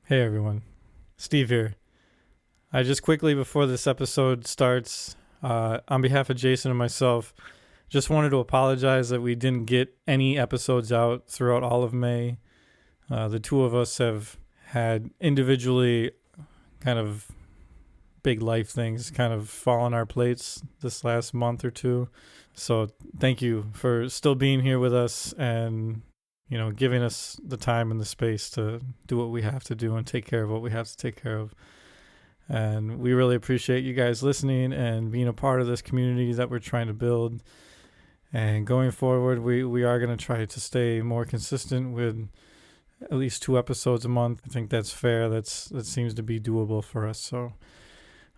Hey everyone, Steve here. I just quickly before this episode starts, on behalf of Jason and myself, just wanted to apologize that we didn't get any episodes out throughout all of May. The two of us have had individually kind of big life things kind of fall on our plates this last month or two. So thank you for still being here with us and giving us the time and the space to do what we have to do and take care of what we have to take care of. And we really appreciate you guys listening and being a part of this community that we're trying to build. And going forward, we are going to try to stay more consistent with at least 2 episodes a month. I think that's fair. That seems to be doable for us. So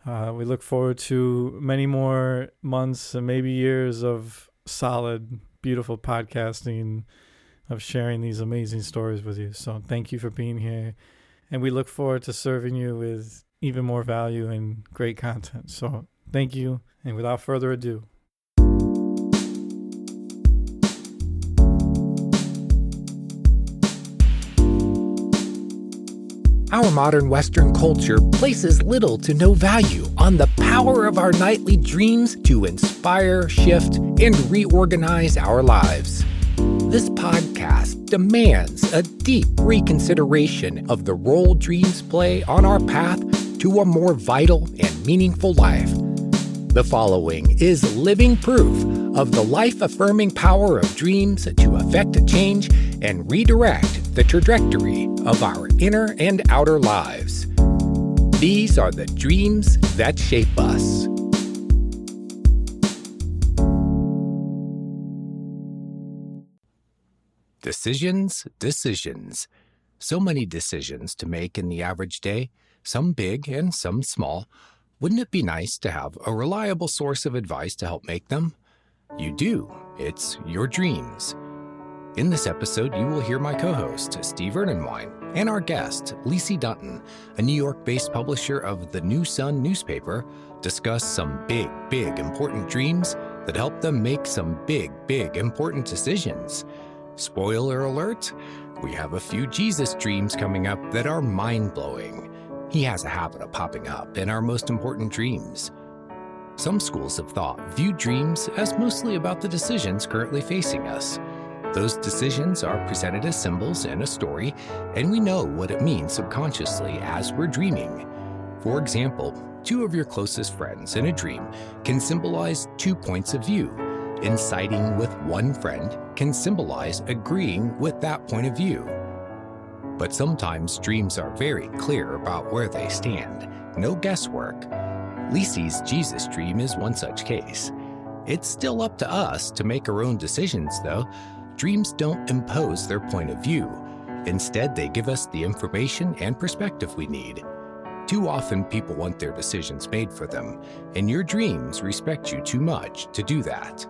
we look forward to many more months and maybe years of solid, beautiful podcasting, of sharing these amazing stories with you. So thank you for being here. And we look forward to serving you with even more value and great content. So thank you. And without further ado. Our modern Western culture places little to no value on the power of our nightly dreams to inspire, shift, and reorganize our lives. This podcast demands a deep reconsideration of the role dreams play on our path to a more vital and meaningful life. The following is living proof of the life-affirming power of dreams to affect a change and redirect the trajectory of our inner and outer lives. These are the dreams that shape us. Decisions. So many decisions to make in the average day, some big and some small. Wouldn't it be nice to have a reliable source of advice to help make them? You do. It's your dreams. In this episode, you will hear my co-host, Steve Ernenwine, and our guest, Lese Dunton, a New York-based publisher of the New Sun newspaper, discuss some big, important dreams that help them make some big, important decisions. Spoiler alert, we have a few Jesus dreams coming up that are mind-blowing. He has a habit of popping up in our most important dreams. Some schools of thought view dreams as mostly about the decisions currently facing us. Those decisions are presented as symbols in a story, and we know what it means subconsciously as we're dreaming. For example, 2 of your closest friends in a dream can symbolize 2 points of view. And siding with one friend can symbolize agreeing with that point of view. But sometimes dreams are very clear about where they stand. No guesswork. Lese's Jesus dream is one such case. It's still up to us to make our own decisions, though. Dreams don't impose their point of view. Instead, they give us the information and perspective we need. Too often, people want their decisions made for them, and your dreams respect you too much to do that.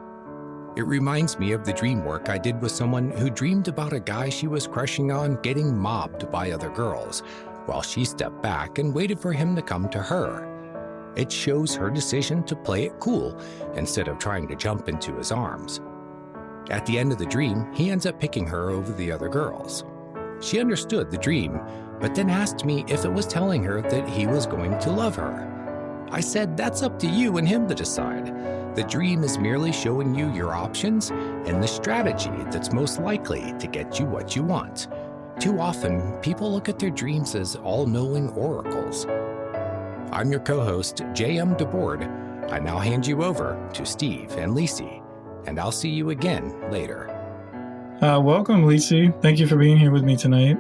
It reminds me of the dream work I did with someone who dreamed about a guy she was crushing on getting mobbed by other girls, while she stepped back and waited for him to come to her. It shows her decision to play it cool instead of trying to jump into his arms. At the end of the dream, he ends up picking her over the other girls. She understood the dream, but then asked me if it was telling her that he was going to love her. I said, that's up to you and him to decide. The dream is merely showing you your options and the strategy that's most likely to get you what you want. Too often, people look at their dreams as all-knowing oracles. I'm your co-host, J.M. DeBoard. I now hand you over to Steve and Lese, and I'll see you again later. Welcome, Lese. Thank you for being here with me tonight.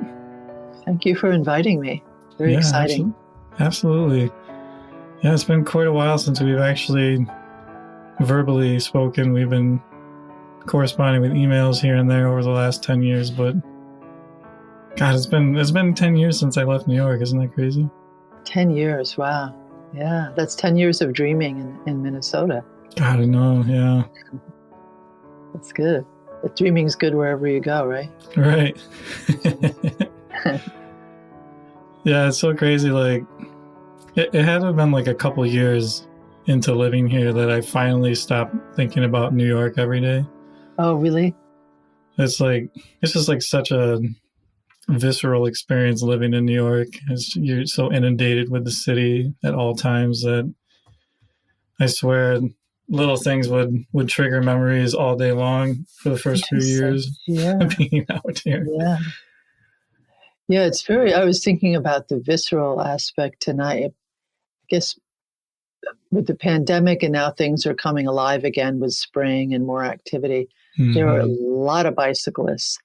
Thank you for inviting me. Very exciting. Absolutely. Yeah, it's been quite a while since we've actually verbally spoken. We've been corresponding with emails here and there over the last 10 years, but God, it's been 10 years since I left New York. Isn't that crazy? 10 years. Wow. Yeah. That's 10 years of dreaming in Minnesota. God, I know. Yeah. That's good. But dreaming's good wherever you go, right? Right. Yeah. It's so crazy. Like it had to have been like a couple years into living here that I finally stopped thinking about New York every day. Oh, really? It's just like such a visceral experience living in New York. You're so inundated with the city at all times that I swear little things would trigger memories all day long for the first few years of being out here. Yeah, it's very, I was thinking about the visceral aspect tonight. I guess with the pandemic and now things are coming alive again with spring and more activity, there are a lot of bicyclists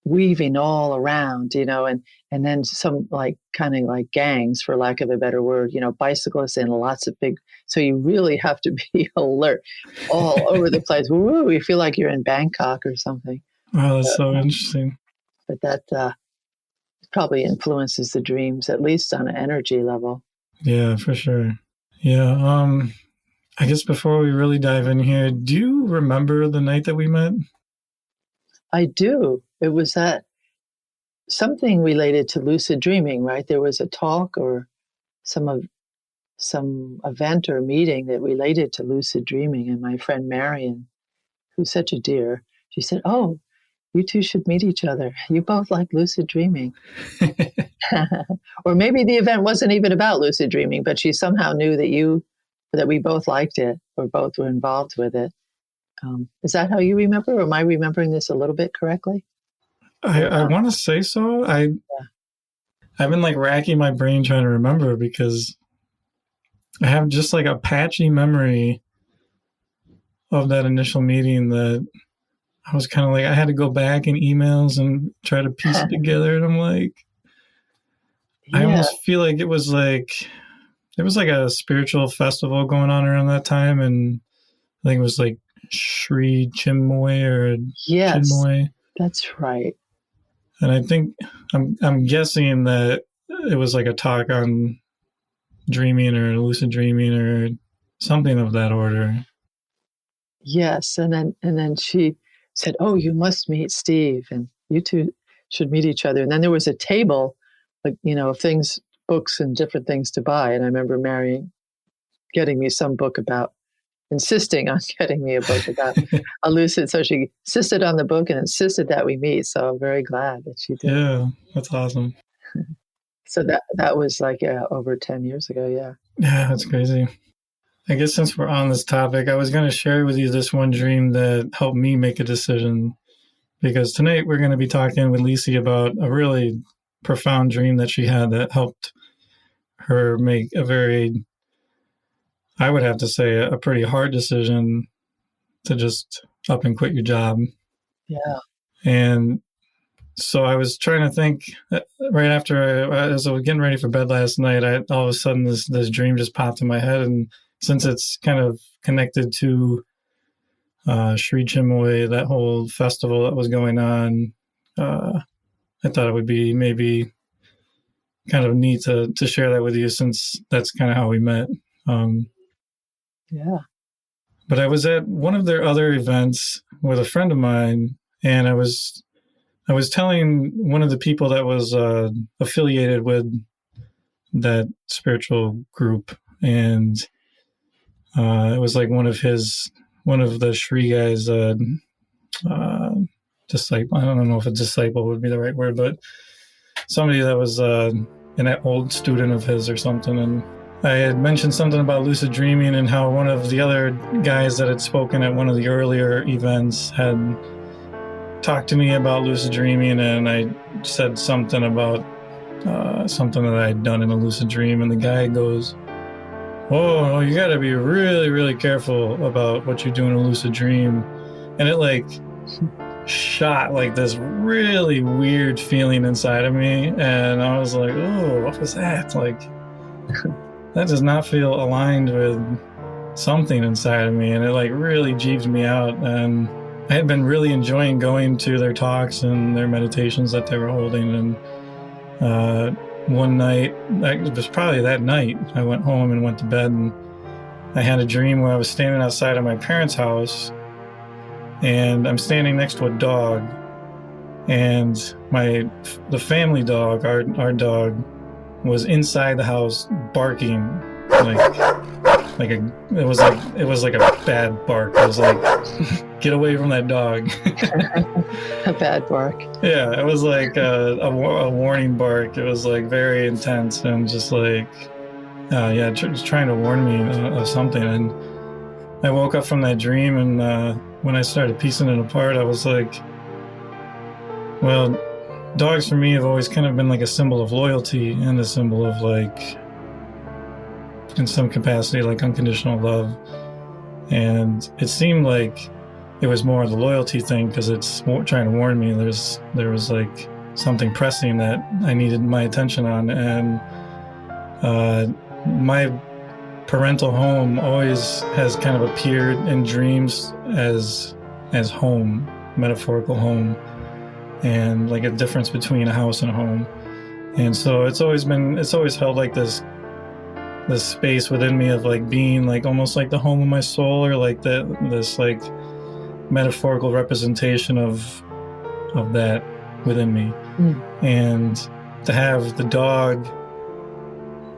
weaving all around, and then some kind of like gangs, for lack of a better word, bicyclists and lots of big. So you really have to be alert all over the place. Woo, you feel like you're in Bangkok or something. Wow, that's so interesting. But that probably influences the dreams, at least on an energy level. Yeah, for sure. Yeah. I guess before we really dive in here, do you remember the night that we met? I do. It was something related to lucid dreaming, right? There was a talk or some event or meeting that related to lucid dreaming. And my friend Marion, who's such a dear, she said, "Oh, you two should meet each other. You both like lucid dreaming." Or maybe the event wasn't even about lucid dreaming, but she somehow knew that we both liked it or both were involved with it. Is that how you remember, or am I remembering this a little bit correctly? I want to say so. I've been racking my brain trying to remember because I have just a patchy memory of that initial meeting that I was kind of I had to go back in emails and try to piece it together. And I'm I almost feel like it was there was a spiritual festival going on around that time. And I think it was Sri Chinmoy or Chinmoy. That's right. And I think I'm guessing that it was a talk on dreaming or lucid dreaming or something of that order. Yes, and then she said, "Oh, you must meet Steve, and you two should meet each other." And then there was a table, things, books, and different things to buy. And I remember Marion getting me some book insisting on getting me a book about a lucid. So she insisted on the book and insisted that we meet. So I'm very glad that she did. Yeah, that's awesome. So that was over 10 years ago. Yeah. Yeah, that's crazy. I guess since we're on this topic, I was going to share with you this one dream that helped me make a decision, because tonight we're going to be talking with Lese about a really profound dream that she had that helped her make a very, I would have to say, a pretty hard decision to just up and quit your job. Yeah. And so I was trying to think right after, as I was getting ready for bed last night, all of a sudden this dream just popped in my head. And since it's kind of connected to Sri Chinmoy, that whole festival that was going on, I thought it would be maybe kind of neat to share that with you, since that's kind of how we met. Yeah. But I was at one of their other events with a friend of mine, and I was telling one of the people that was affiliated with that spiritual group, and it was one of the Shri guys, disciple. I don't know if a disciple would be the right word, but somebody that was an old student of his or something. And I had mentioned something about lucid dreaming and how one of the other guys that had spoken at one of the earlier events had talked to me about lucid dreaming, and I said something about something that I'd done in a lucid dream, and the guy goes, "Oh, you got to be really, really careful about what you do in a lucid dream." And it shot this really weird feeling inside of me, and I was like, "Oh, what was that?" That does not feel aligned with something inside of me, and it really jeeves me out. And I had been really enjoying going to their talks and their meditations that they were holding. And one night, it was probably that night, I went home and went to bed, and I had a dream where I was standing outside of my parents' house, and I'm standing next to a dog, and the family dog, our dog, was inside the house barking like it was like a bad bark. It was like, get away from that dog. A bad bark. Yeah, it was like a warning bark. It was like very intense and just like, just trying to warn me of something. And I woke up from that dream, and when I started piecing it apart, I was like, well, dogs for me have always kind of been like a symbol of loyalty and a symbol of like, in some capacity, like unconditional love. And it seemed like it was more the loyalty thing because it's trying to warn me there was like something pressing that I needed my attention on. And my parental home always has kind of appeared in dreams as home, metaphorical home, and like a difference between a house and a home. And so it's always held like this space within me of like being like almost like the home of my soul, or like this like metaphorical representation of that within me. And to have the dog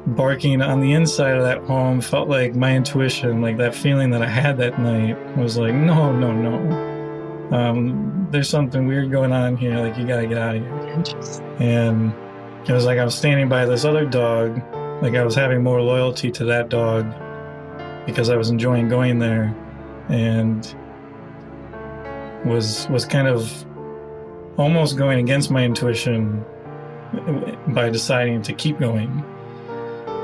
barking on the inside of that home felt like my intuition, like that feeling that I had that night was like, no, there's something weird going on here, like you gotta get out of here. Interesting. And it was like I was standing by this other dog, like I was having more loyalty to that dog because I was enjoying going there, and was kind of almost going against my intuition by deciding to keep going.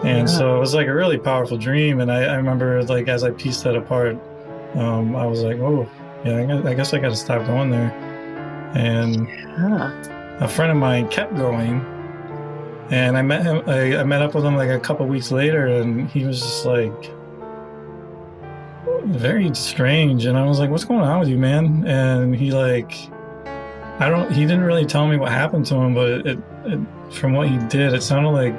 And so it was like a really powerful dream. And I remember like as I pieced that apart, I was like, oh yeah, I guess I got to stop going there. And a friend of mine kept going, and I met him. I met up with him like a couple weeks later, and he was just like very strange. And I was like, what's going on with you, man? And he like, he didn't really tell me what happened to him, but it from what he did, it sounded like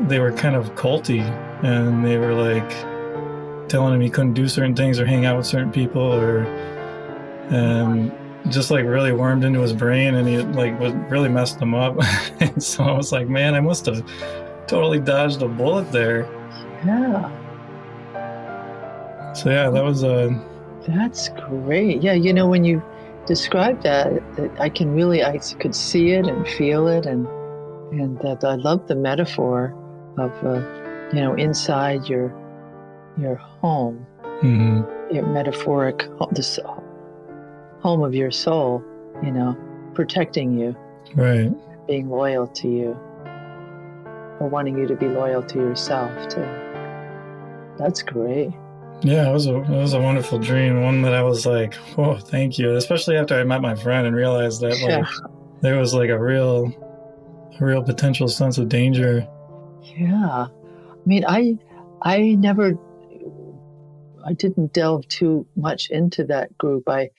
they were kind of culty, and they were like telling him he couldn't do certain things or hang out with certain people, and just like really wormed into his brain, and he like really messed him up. And so I was like, man, I must have totally dodged a bullet there. Yeah. So yeah, that was That's great. Yeah, you know, when you described that I could see it and feel it, and that I love the metaphor of inside your home, your metaphoric this home of your soul, protecting you, right, being loyal to you, or wanting you to be loyal to yourself too. That's great. Yeah, it was a wonderful dream, one that I was like, oh, thank you, especially after I met my friend and realized that like there was like a real potential sense of danger. Yeah. I mean, I didn't delve too much into that group. I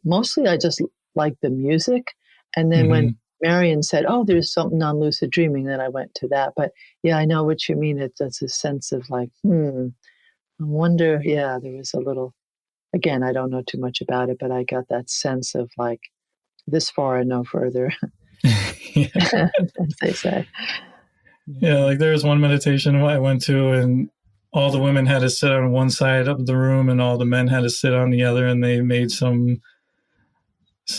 mostly just liked the music. And then when Marion said, oh, there's something on lucid dreaming, then I went to that. But yeah, I know what you mean. It's a sense of like, I wonder, yeah, there was a little, again, I don't know too much about it, but I got that sense of like, this far and no further, as they say. Yeah, like there was one meditation I went to, and all the women had to sit on one side of the room and all the men had to sit on the other, and they made some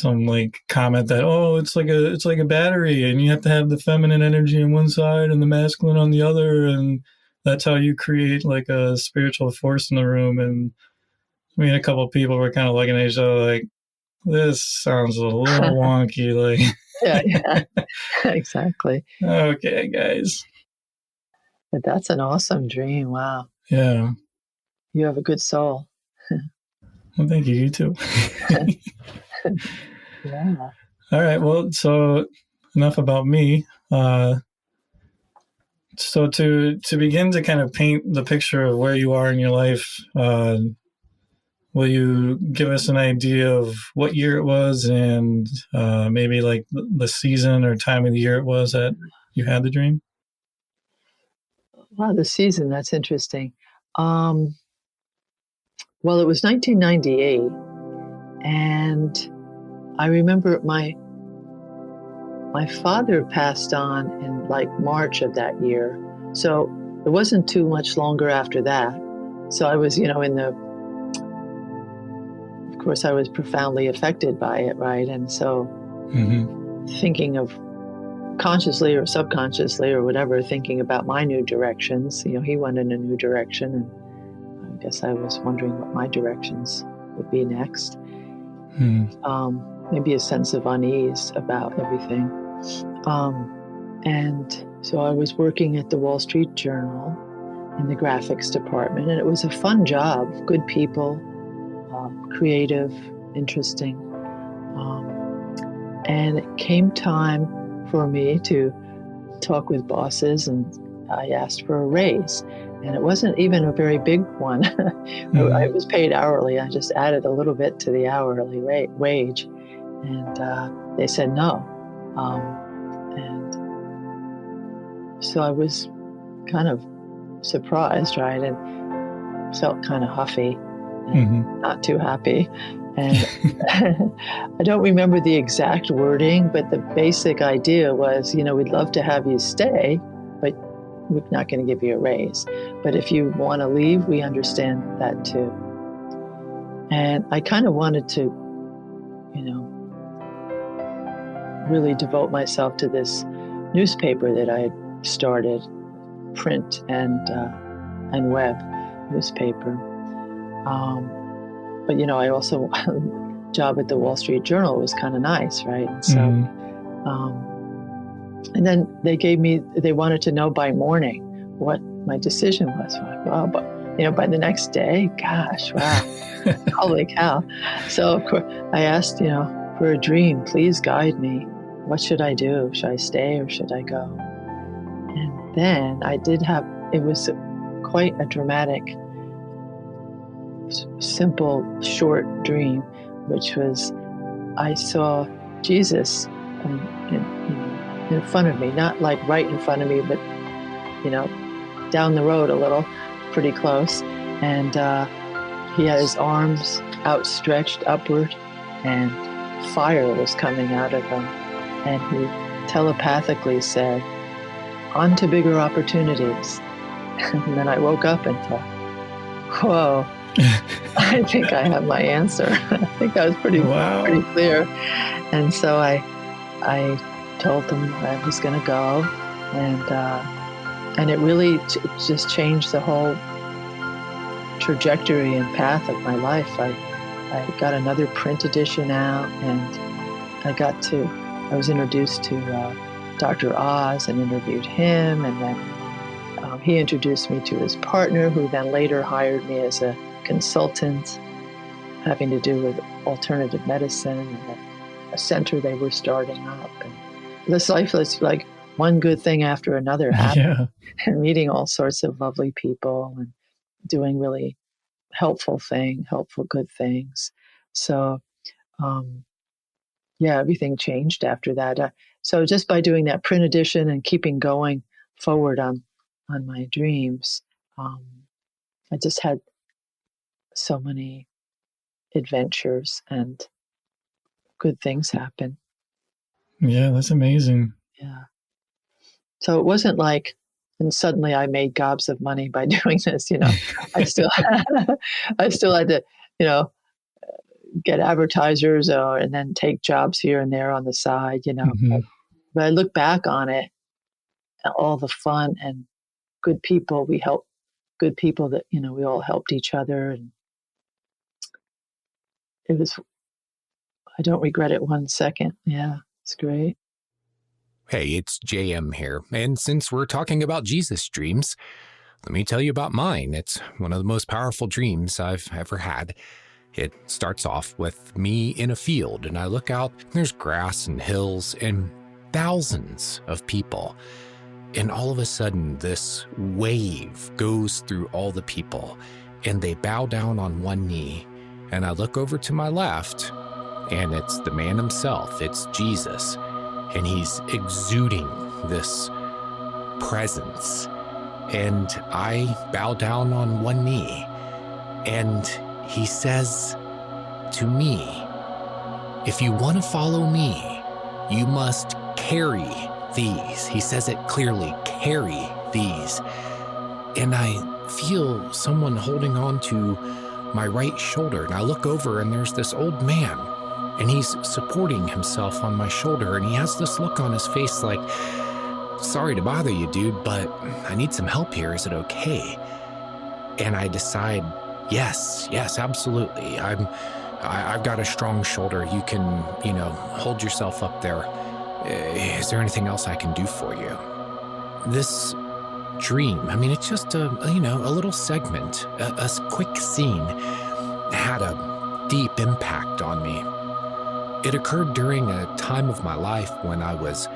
like comment that, oh, it's like a battery, and you have to have the feminine energy on one side and the masculine on the other, and that's how you create like a spiritual force in the room. And I mean, a couple of people were kind of looking at each other like, this sounds a little wonky, like yeah. Exactly. Okay, guys. But that's an awesome dream. Wow. Yeah. You have a good soul. Well, thank you. You too. Yeah. All right. Well, so enough about me. So to begin to kind of paint the picture of where you are in your life, will you give us an idea of what year it was, and maybe like the season or time of the year it was that you had the dream? Wow, the season, that's interesting. Well, it was 1998, and I remember my father passed on in like March of that year, so it wasn't too much longer after that. So I was, of course, I was profoundly affected by it, right? And so thinking of consciously or subconsciously or whatever, thinking about my new directions, he went in a new direction, and I guess I was wondering what my directions would be next. Maybe a sense of unease about everything. And so I was working at the Wall Street Journal in the graphics department, and it was a fun job, good people, creative, interesting. And it came time for me to talk with bosses, and I asked for a raise. And it wasn't even a very big one. I was paid hourly. I just added a little bit to the hourly wage. And they said no. And so I was kind of surprised, right? And felt kind of huffy and not too happy. And I don't remember the exact wording, but the basic idea was, we'd love to have you stay, but we're not going to give you a raise. But if you want to leave, we understand that too. And I kind of wanted to, really devote myself to this newspaper that I had started, print and web newspaper. But, I also, job at the Wall Street Journal was kind of nice, right? And so, and then they wanted to know by morning what my decision was. I'm like, well, but, by the next day, gosh, wow, holy cow. So, of course, I asked, for a dream, please guide me. What should I do? Should I stay or should I go? And then it was quite a dramatic, simple, short dream, which was I saw Jesus in front of me, not like right in front of me, but, down the road a little, pretty close. And he had his arms outstretched upward, and fire was coming out of them. And he telepathically said, on to bigger opportunities. And then I woke up and thought, whoa, I think I have my answer. I think that was pretty clear. And so I told them I was going to go. And it really just changed the whole trajectory and path of my life. I got another print edition out, and I was introduced to Dr. Oz and interviewed him, and then he introduced me to his partner, who then later hired me as a consultant, having to do with alternative medicine and a center they were starting up. And this life was like one good thing after another happened, and meeting all sorts of lovely people and doing really helpful, good things. So, everything changed after that. So just by doing that print edition and keeping going forward on my dreams, I just had so many adventures and good things happen. Yeah, that's amazing. Yeah. So it wasn't like, and suddenly I made gobs of money by doing this. I still had to, get advertisers and then take jobs here and there on the side, But I look back on it, all the fun and good people we helped, good people that, we all helped each other. And I don't regret it one second. Yeah, it's great. Hey, it's JM here. And since we're talking about Jesus dreams, let me tell you about mine. It's one of the most powerful dreams I've ever had. It starts off with me in a field, and I look out, and there's grass and hills and thousands of people. And all of a sudden, this wave goes through all the people, and they bow down on one knee. And I look over to my left, and it's the man himself. It's Jesus. And he's exuding this presence. And I bow down on one knee, and he says to me, if you want to follow me, you must carry these. He says it clearly, carry these. and I feel someone holding on to my right shoulder. And I look over, and there's this old man, and he's supporting himself on my shoulder, and he has this look on his face like, sorry to bother you, dude, but I need some help here. Is it okay? And I decide, yes, absolutely. I've got a strong shoulder. You can, hold yourself up there. Is there anything else I can do for you? This dream, it's just a little segment, a quick scene, had a deep impact on me. It occurred during a time of my life when I was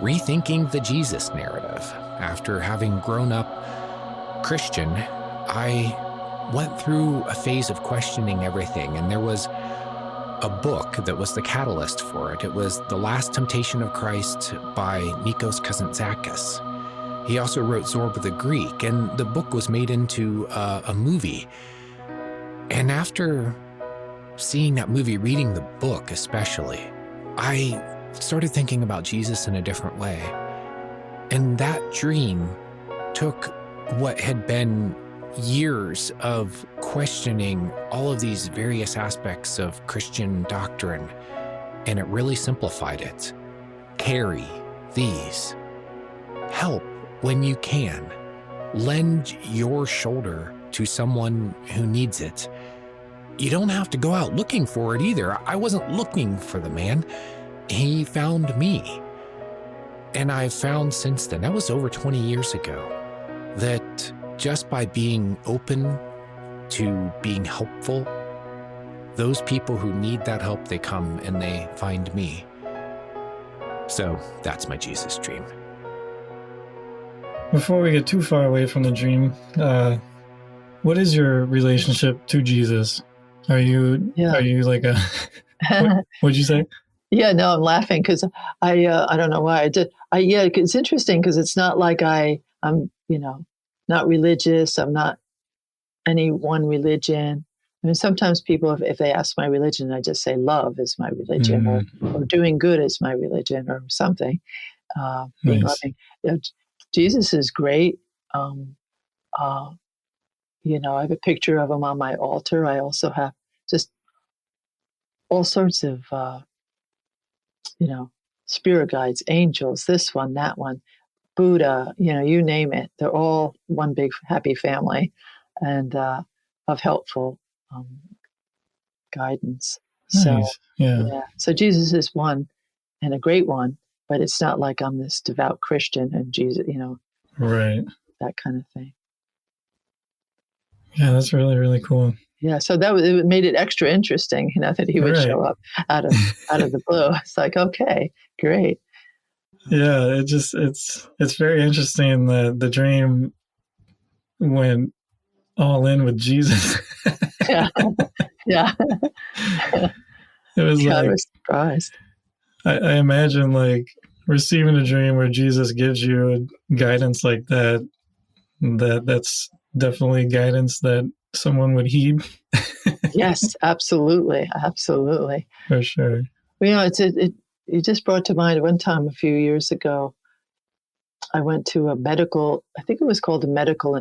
rethinking the Jesus narrative. After having grown up Christian, I went through a phase of questioning everything, and there was a book that was the catalyst for it. It was The Last Temptation of Christ by Nico's cousin Zacchaeus. He also wrote Zorba the Greek, and the book was made into a movie. And after seeing that movie, reading the book especially, I started thinking about Jesus in a different way. And that dream took what had been years of questioning all of these various aspects of Christian doctrine, and it really simplified it. Carry these. Help when you can. Lend your shoulder to someone who needs it. You don't have to go out looking for it either. I wasn't looking for the man. He found me. And I've found since then, that was over 20 years ago, that just by being open to being helpful, those people who need that help, they come and they find me. So that's my Jesus dream. Before we get too far away from the dream, what is your relationship to Jesus? Are you like a, what'd you say? Yeah, no, I'm laughing because I don't know why I did. It's interesting because it's not like I'm not religious. I'm not any one religion. Sometimes people, if they ask my religion, I just say love is my religion, or doing good is my religion, or something. Being Nice. loving. Jesus is great. I have a picture of him on my altar. I also have just all sorts of, spirit guides, angels, this one, that one, Buddha, you name it. They're all one big happy family and of helpful guidance. Nice. So, Yeah. So Jesus is one and a great one, but it's not like I'm this devout Christian and Jesus, Right. that kind of thing. Yeah, that's really, really cool. Yeah, so it made it extra interesting, that he would show up out of the blue. It's like, okay, great. Yeah, it's very interesting that the dream went all in with Jesus. Yeah, yeah. It was I was surprised. I imagine like receiving a dream where Jesus gives you guidance like that. That's definitely guidance that someone would heed. Yes, absolutely, absolutely. For sure. Well, it just brought to mind one time a few years ago. I went to a medical, I think it was called a medical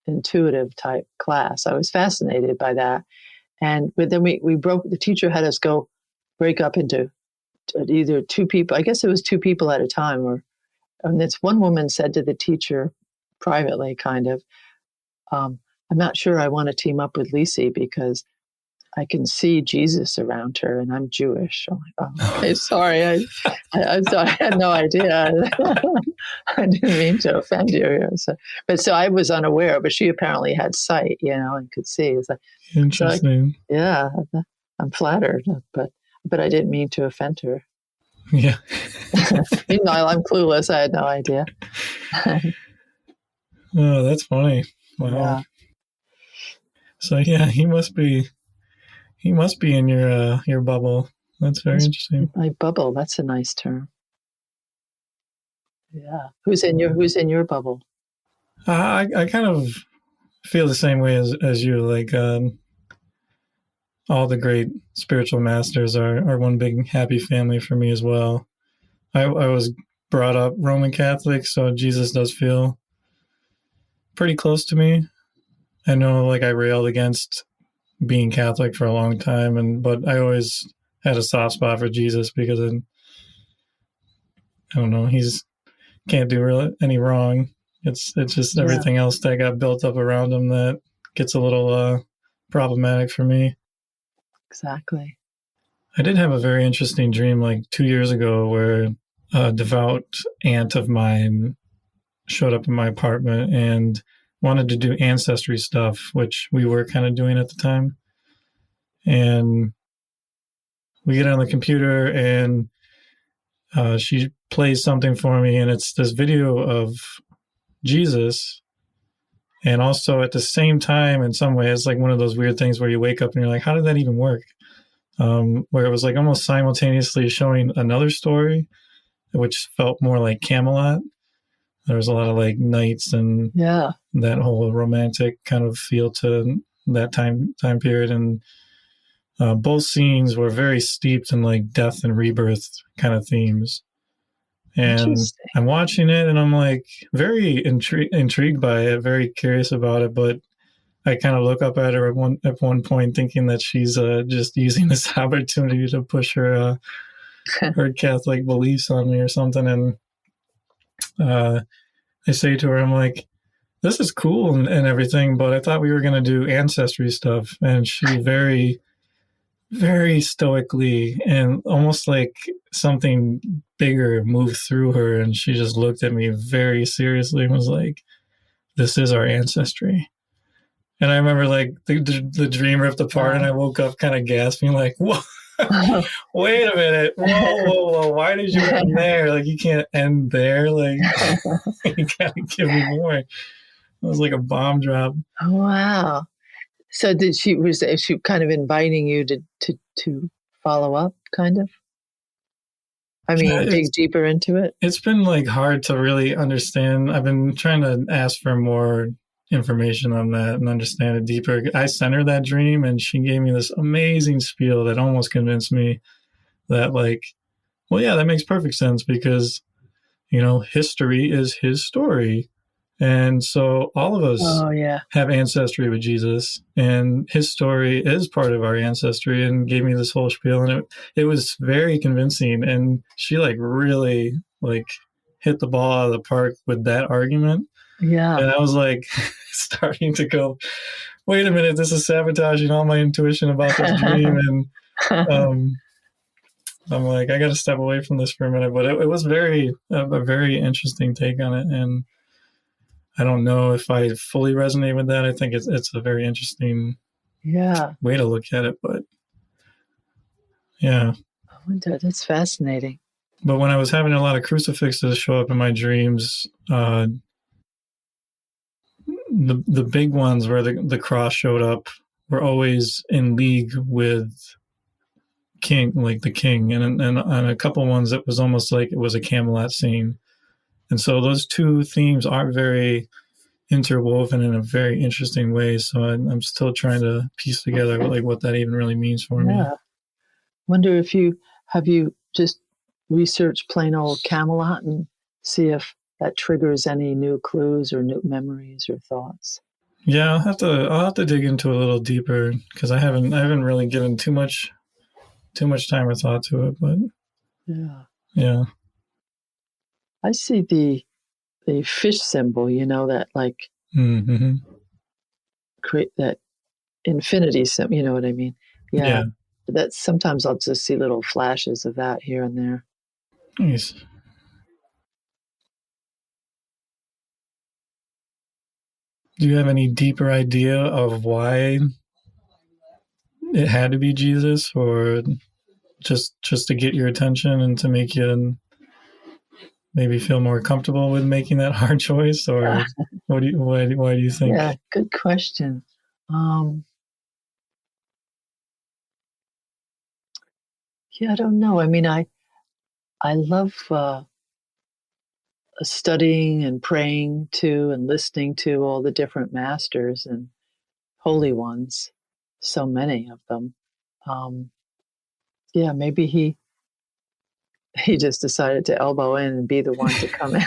intuitive type class. I was fascinated by that. But then the teacher had us break up into either two people. I guess it was two people at a time. And this one woman said to the teacher privately, kind of, I'm not sure I want to team up with Lese because I can see Jesus around her and I'm Jewish. I'm like, oh, okay, sorry. I had no idea. I didn't mean to offend you. So I was unaware, but she apparently had sight, and could see. It's like, interesting. Yeah, I'm flattered, but I didn't mean to offend her. Yeah. Meanwhile, I'm clueless. I had no idea. Oh, that's funny. Wow. Yeah. So yeah, he must be in your bubble. That's very interesting. My bubble. That's a nice term. Yeah. Who's in your bubble? I kind of feel the same way as you. Like all the great spiritual masters are one big happy family for me as well. I was brought up Roman Catholic, so Jesus does feel pretty close to me. I know, like, I railed against being Catholic for a long time, but I always had a soft spot for Jesus because I don't know, he's can't do really any wrong. It's just everything else that got built up around him that gets a little problematic for me. Exactly. I did have a very interesting dream like 2 years ago where a devout aunt of mine showed up in my apartment and wanted to do ancestry stuff, which we were kind of doing at the time. And we get on the computer and she plays something for me, and it's this video of Jesus. And also at the same time, in some way, it's like one of those weird things where you wake up and you're like, how did that even work? Where it was like almost simultaneously showing another story, which felt more like Camelot. There was a lot of like knights and that whole romantic kind of feel to that time period. And both scenes were very steeped in like death and rebirth kind of themes. And I'm watching it and I'm like very intrigued by it, very curious about it. But I kind of look up at her at one point thinking that she's just using this opportunity to push her her Catholic beliefs on me or something. And I say to her, I'm like, this is cool and everything, but I thought we were going to do ancestry stuff. And she very, very stoically and almost like something bigger moved through her. And she just looked at me very seriously and was like, this is our ancestry. And I remember like the dream ripped apart and I woke up kind of gasping like, whoa, wait a minute. Whoa. Why did you end there? Like, you can't end there. Like, you gotta give me more. It was like a bomb drop. Oh, wow. So was she kind of inviting you to follow up, kind of? I mean, dig deeper into it? It's been like hard to really understand. I've been trying to ask for more information on that and understand it deeper. I sent her that dream and she gave me this amazing spiel that almost convinced me that like, well, yeah, that makes perfect sense because, you know, history is his story. And so all of us have ancestry with Jesus, and his story is part of our ancestry, and gave me this whole spiel. And it was very convincing. And she like really like hit the ball out of the park with that argument. Yeah. And I was like starting to go, wait a minute, this is sabotaging all my intuition about this dream. And I'm like, I got to step away from this for a minute. But it was a very interesting take on it. And I don't know if I fully resonate with that. I think it's a very interesting way to look at it. But yeah. I wonder, that's fascinating. But when I was having a lot of crucifixes show up in my dreams, the big ones where the cross showed up were always in league with the king, and a couple ones it was almost like it was a Camelot scene. And so those two themes aren't very interwoven in a very interesting way. So I'm still trying to piece together like what that even really means for me. Wonder if you just researched plain old Camelot and see if that triggers any new clues or new memories or thoughts. Yeah, I'll have to dig into a little deeper because I haven't really given too much time or thought to it. But yeah, I see the fish symbol. You know, that like create that infinity symbol. You know what I mean? Yeah. That's sometimes I'll just see little flashes of that here and there. Nice. Do you have any deeper idea of why it had to be Jesus, or just to get your attention and to make you maybe feel more comfortable with making that hard choice, or why do you think? Yeah, good question. I don't know. I mean, I love studying and praying to and listening to all the different masters and holy ones. So many of them. Maybe he he just decided to elbow in and be the one to come in.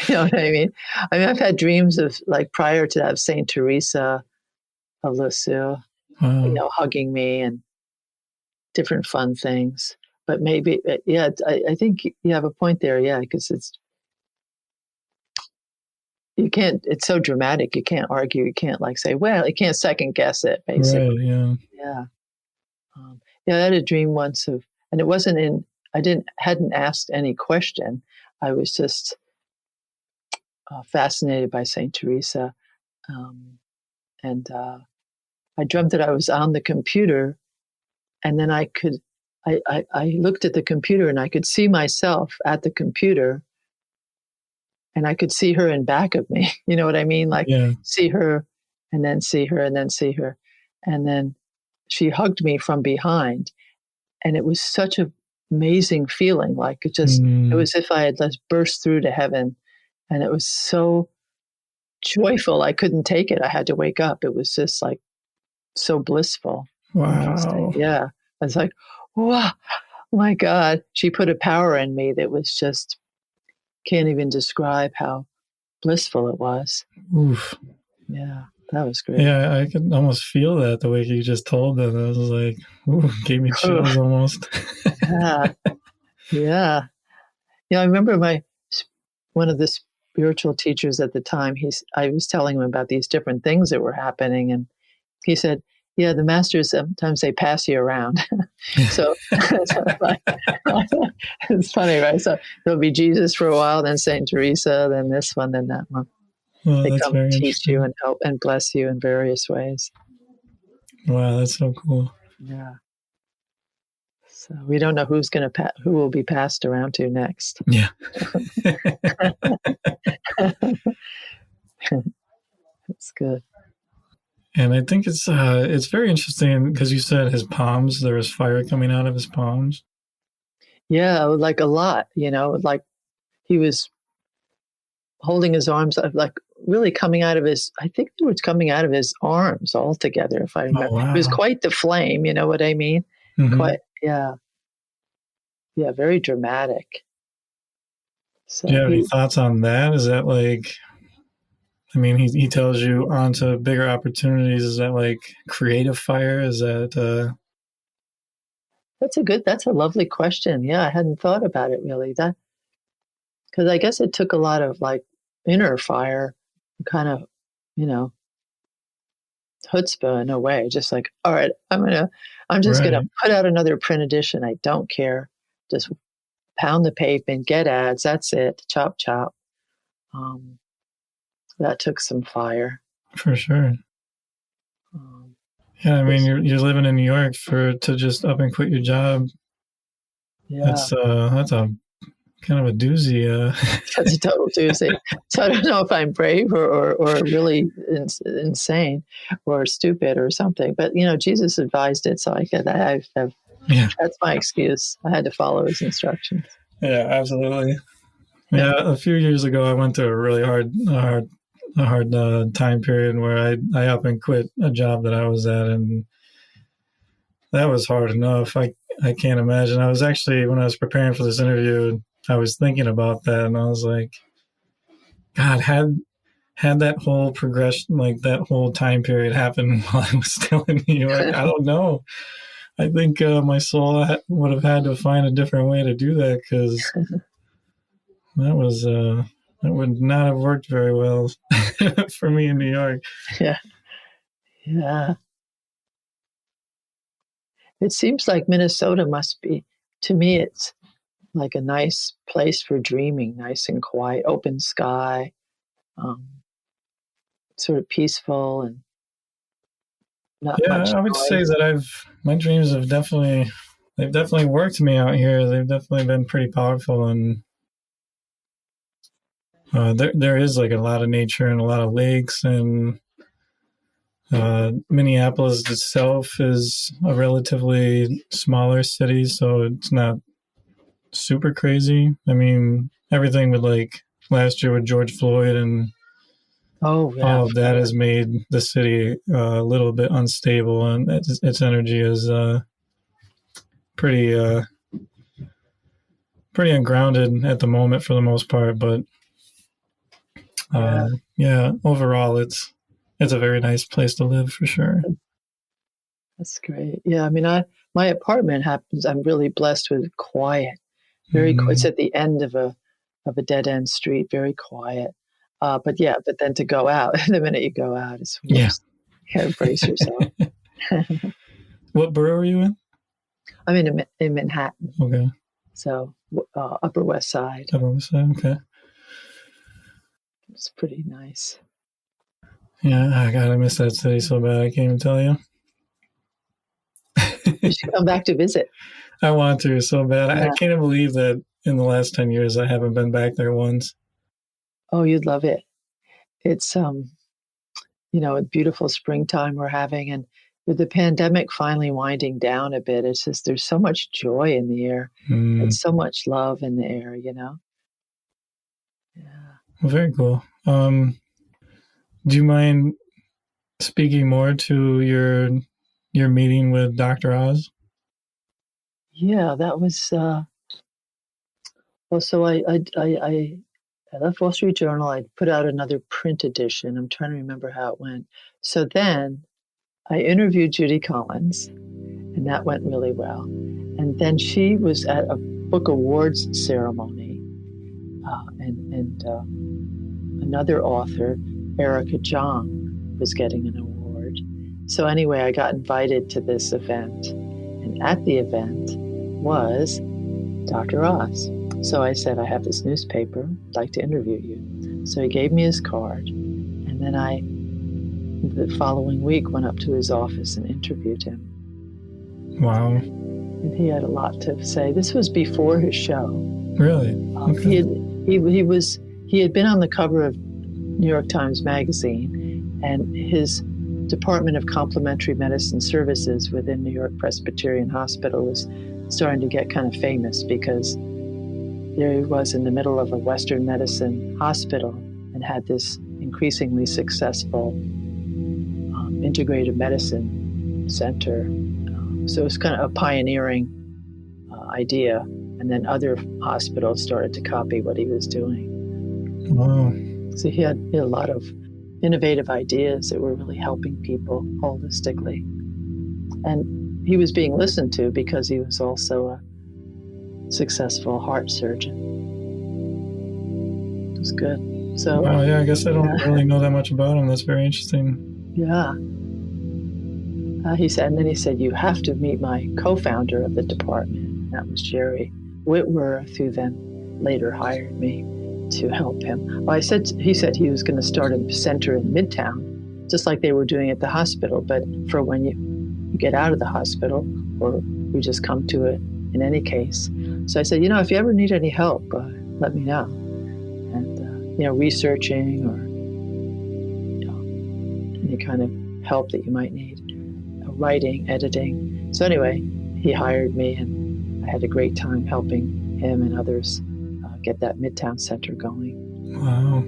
You know what I mean? I mean, I've had dreams of, like, prior to that, of Saint Teresa of Lisieux, you know, hugging me and different fun things. But maybe, yeah, I think you have a point there, yeah, because you can't, it's so dramatic, you can't argue, you can't, like, say, well, you can't second guess it, basically. Right, yeah. Yeah. Yeah, I had a dream once of, and it wasn't in, hadn't asked any question. I was just fascinated by Saint Teresa. And I dreamt that I was on the computer, and then I looked at the computer and I could see myself at the computer, and I could see her in back of me. You know what I mean? Like, Yeah. see her and then see her and then see her. And then she hugged me from behind. And it was such an amazing feeling. Like, it was as if I had just burst through to heaven. And it was so joyful. I couldn't take it. I had to wake up. It was just like so blissful. Wow. Yeah. I was like, wow, my God. She put a power in me that was just, can't even describe how blissful it was. Oof. Yeah, that was great. Yeah, I could almost feel that the way you just told that. I was like, ooh, gave me chills almost. Yeah. Yeah. You know, I remember one of the spiritual teachers at the time, I was telling him about these different things that were happening, and he said, yeah, the masters, sometimes they pass you around. So it's funny, right? So there'll be Jesus for a while, then Saint Teresa, then this one, then that one. Well, They that's come very teach you and help and bless you in various ways. Wow, that's so cool. Yeah. So we don't know who will be passed around to next. Yeah. That's good. And I think it's very interesting because you said his palms, there was fire coming out of his palms. Yeah, like a lot, you know, like he was holding his arms, like really coming out of I think it was coming out of his arms altogether, if I remember. Oh, wow. It was quite the flame, you know what I mean? Mm-hmm. Quite, yeah. Yeah, very dramatic. So do you have any thoughts on that? Is that like, I mean, he tells you on to bigger opportunities. Is that like creative fire? Is that that's a lovely question. Yeah, I hadn't thought about it really. Because I guess it took a lot of, like, inner fire, kind of, you know, chutzpah in a way. Just like, all right, I'm just gonna put out another print edition. I don't care. Just pound the pavement, get ads. That's it. Chop chop. That took some fire. For sure. Yeah, I mean, you're living in New York to just up and quit your job. Yeah, that's a kind of a doozy. That's a total doozy. So I don't know if I'm brave or really insane or stupid or something. But, you know, Jesus advised it, so that's my excuse. I had to follow his instructions. Yeah, absolutely. Yeah, a few years ago, I went through a really hard time period where I up and quit a job that I was at, and that was hard enough. I can't imagine. I was actually, when I was preparing for this interview, I was thinking about that, and I was like, God, had that whole progression, like that whole time period happen while I was still in New York, I don't know. I think my soul would have had to find a different way to do that, because that would not have worked very well for me in New York. Yeah. Yeah. It seems like Minnesota must be, to me, it's like a nice place for dreaming, nice and quiet, open sky, sort of peaceful and not much noise. I would say that my dreams have definitely worked me out here. They've definitely been pretty powerful, and there is like a lot of nature and a lot of lakes, and Minneapolis itself is a relatively smaller city, so it's not super crazy. I mean, everything with, like, last year with George Floyd and all of that has made the city a little bit unstable, and its energy is pretty pretty ungrounded at the moment for the most part, but yeah, overall it's a very nice place to live for sure. That's great. Yeah, I mean, my apartment happens. I'm really blessed with quiet. Very. It's at the end of a dead end street. Very quiet. But then to go out, the minute you go out, it's whoops. You gotta brace yourself. What borough are you in? I'm in Manhattan. Okay. So Upper West Side. Upper West Side. Okay. It's pretty nice. Yeah, I miss that city so bad. I can't even tell you. You should come back to visit. I want to so bad. Yeah. I can't believe that in the last 10 years I haven't been back there once. Oh, you'd love it. It's a beautiful springtime we're having, and with the pandemic finally winding down a bit, it's just there's so much joy in the air and so much love in the air, Yeah. Well, very cool. Do you mind speaking more to your meeting with Dr. Oz? Yeah, that was so I left Wall Street Journal. I put out another print edition. I'm trying to remember how it went. So then I interviewed Judy Collins, and that went really well. And then she was at a book awards ceremony, and another author, Erica Jong, was getting an award. So anyway, I got invited to this event, and at the event was Dr. Oz. So I said, I have this newspaper, I'd like to interview you. So he gave me his card, and then the following week, went up to his office and interviewed him. Wow. And he had a lot to say. This was before his show. Really? Okay. He had been on the cover of New York Times Magazine, and his Department of Complementary Medicine Services within New York Presbyterian Hospital was starting to get kind of famous because there he was in the middle of a Western medicine hospital and had this increasingly successful integrated medicine center. So it was kind of a pioneering idea. And then other hospitals started to copy what he was doing. Wow. So he had a lot of innovative ideas that were really helping people holistically. And he was being listened to because he was also a successful heart surgeon. It was good. So, wow, yeah, I guess I don't really know that much about him. That's very interesting. Yeah. He said, you have to meet my co-founder of the department. That was Jerry Whitworth, who then later hired me to help him. Well, he said he was going to start a center in Midtown, just like they were doing at the hospital, but for when you get out of the hospital, or you just come to it in any case. So I said, if you ever need any help, let me know. And, researching or any kind of help that you might need, writing, editing. So anyway, he hired me, and I had a great time helping him and others get that Midtown Center going. Wow.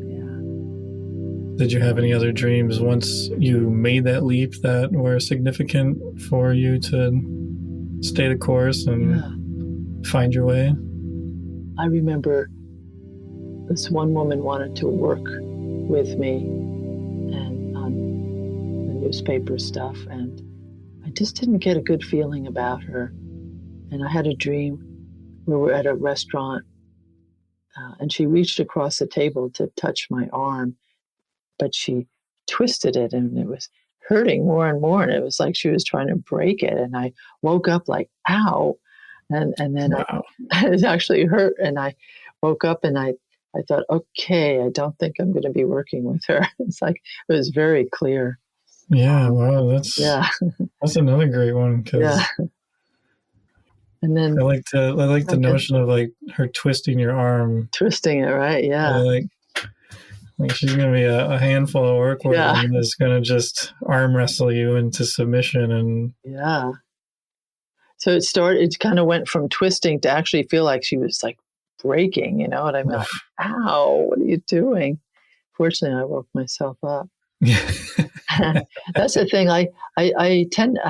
Yeah. Did you have any other dreams once you made that leap that were significant for you to stay the course and find your way? I remember this one woman wanted to work with me and on the newspaper stuff, and I just didn't get a good feeling about her. And I had a dream where we're at a restaurant, and she reached across the table to touch my arm, but she twisted it, and it was hurting more and more, and it was like she was trying to break it. And I woke up like, ow. And then wow. it actually hurt, and I woke up and I thought, okay, I don't think I'm going to be working with her. It's like, it was very clear. Yeah, wow, that's another great one. Yeah. And then I like the notion of like her twisting your arm. Twisting it, right? Yeah. Like she's going to be a handful of work with, and is going to just arm wrestle you into submission. And yeah. So it kind of went from twisting to actually feel like she was like breaking, and I'm like, ow, what are you doing? Fortunately, I woke myself up. That's the thing. I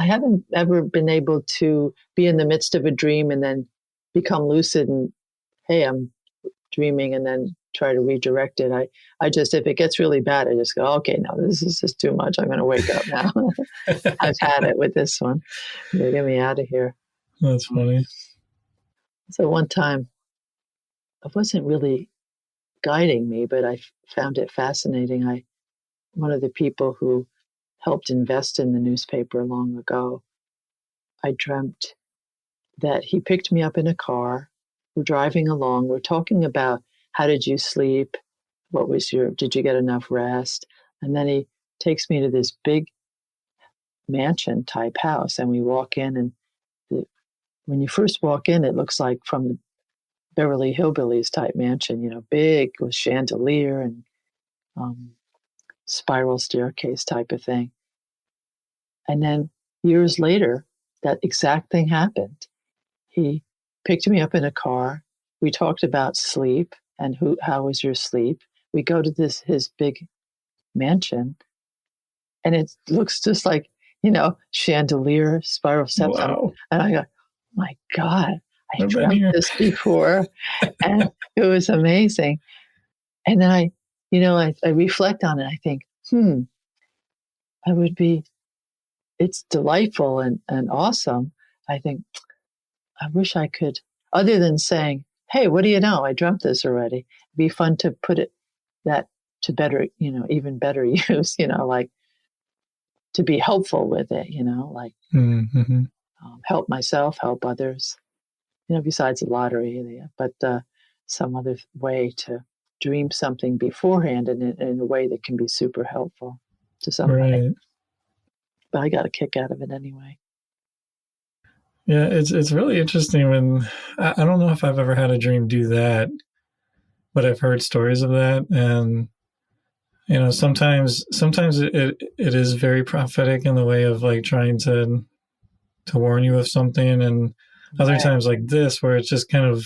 haven't ever been able to be in the midst of a dream and then become lucid and hey, I'm dreaming, and then try to redirect it. I just, if it gets really bad, I just go, okay, no, this is just too much. I'm going to wake up now. I've had it with this one. Get me out of here. That's funny. So one time, it wasn't really guiding me, but I found it fascinating. One of the people who helped invest in the newspaper long ago, I dreamt that he picked me up in a car. We're driving along. We're talking about how did you sleep? Did you get enough rest? And then he takes me to this big mansion type house, and we walk in, and when you first walk in, it looks like from the Beverly Hillbillies type mansion, big with chandelier and spiral staircase type of thing. And then years later, that exact thing happened. He picked me up in a car. We talked about sleep and how was your sleep. We go to his big mansion, and it looks just like, chandelier, spiral steps. Wow. And I go, my God, I dreamt this before. And it was amazing. And then I reflect on it. I think, it's delightful and awesome. I think, I wish I could, other than saying, hey, what do you know? I dreamt this already. It'd be fun to put that to better, even better use, like to be helpful with it, like help myself, help others, besides the lottery, but some other way to dream something beforehand in a way that can be super helpful to somebody. Right. But I got a kick out of it anyway. Yeah, it's really interesting when I don't know if I've ever had a dream do that, but I've heard stories of that, and sometimes it is very prophetic in the way of like trying to warn you of something, and other times like this where it's just kind of,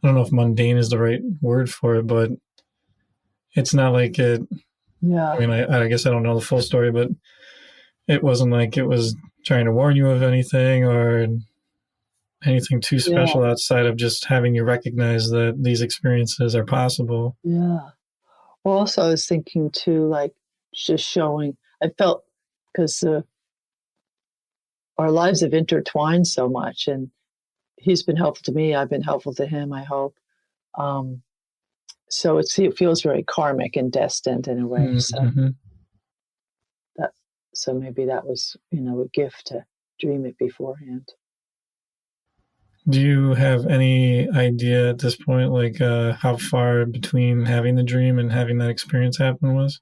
I don't know if mundane is the right word for it, but it's not like it. Yeah. I mean, I guess I don't know the full story, but it wasn't like it was trying to warn you of anything or anything too special outside of just having you recognize that these experiences are possible. Yeah. Well, also, I was thinking too, like just showing, I felt because our lives have intertwined so much, and he's been helpful to me. I've been helpful to him, I hope. So it feels very karmic and destined in a way. Mm-hmm. So maybe that was, a gift to dream it beforehand. Do you have any idea at this point, like how far between having the dream and having that experience happen was?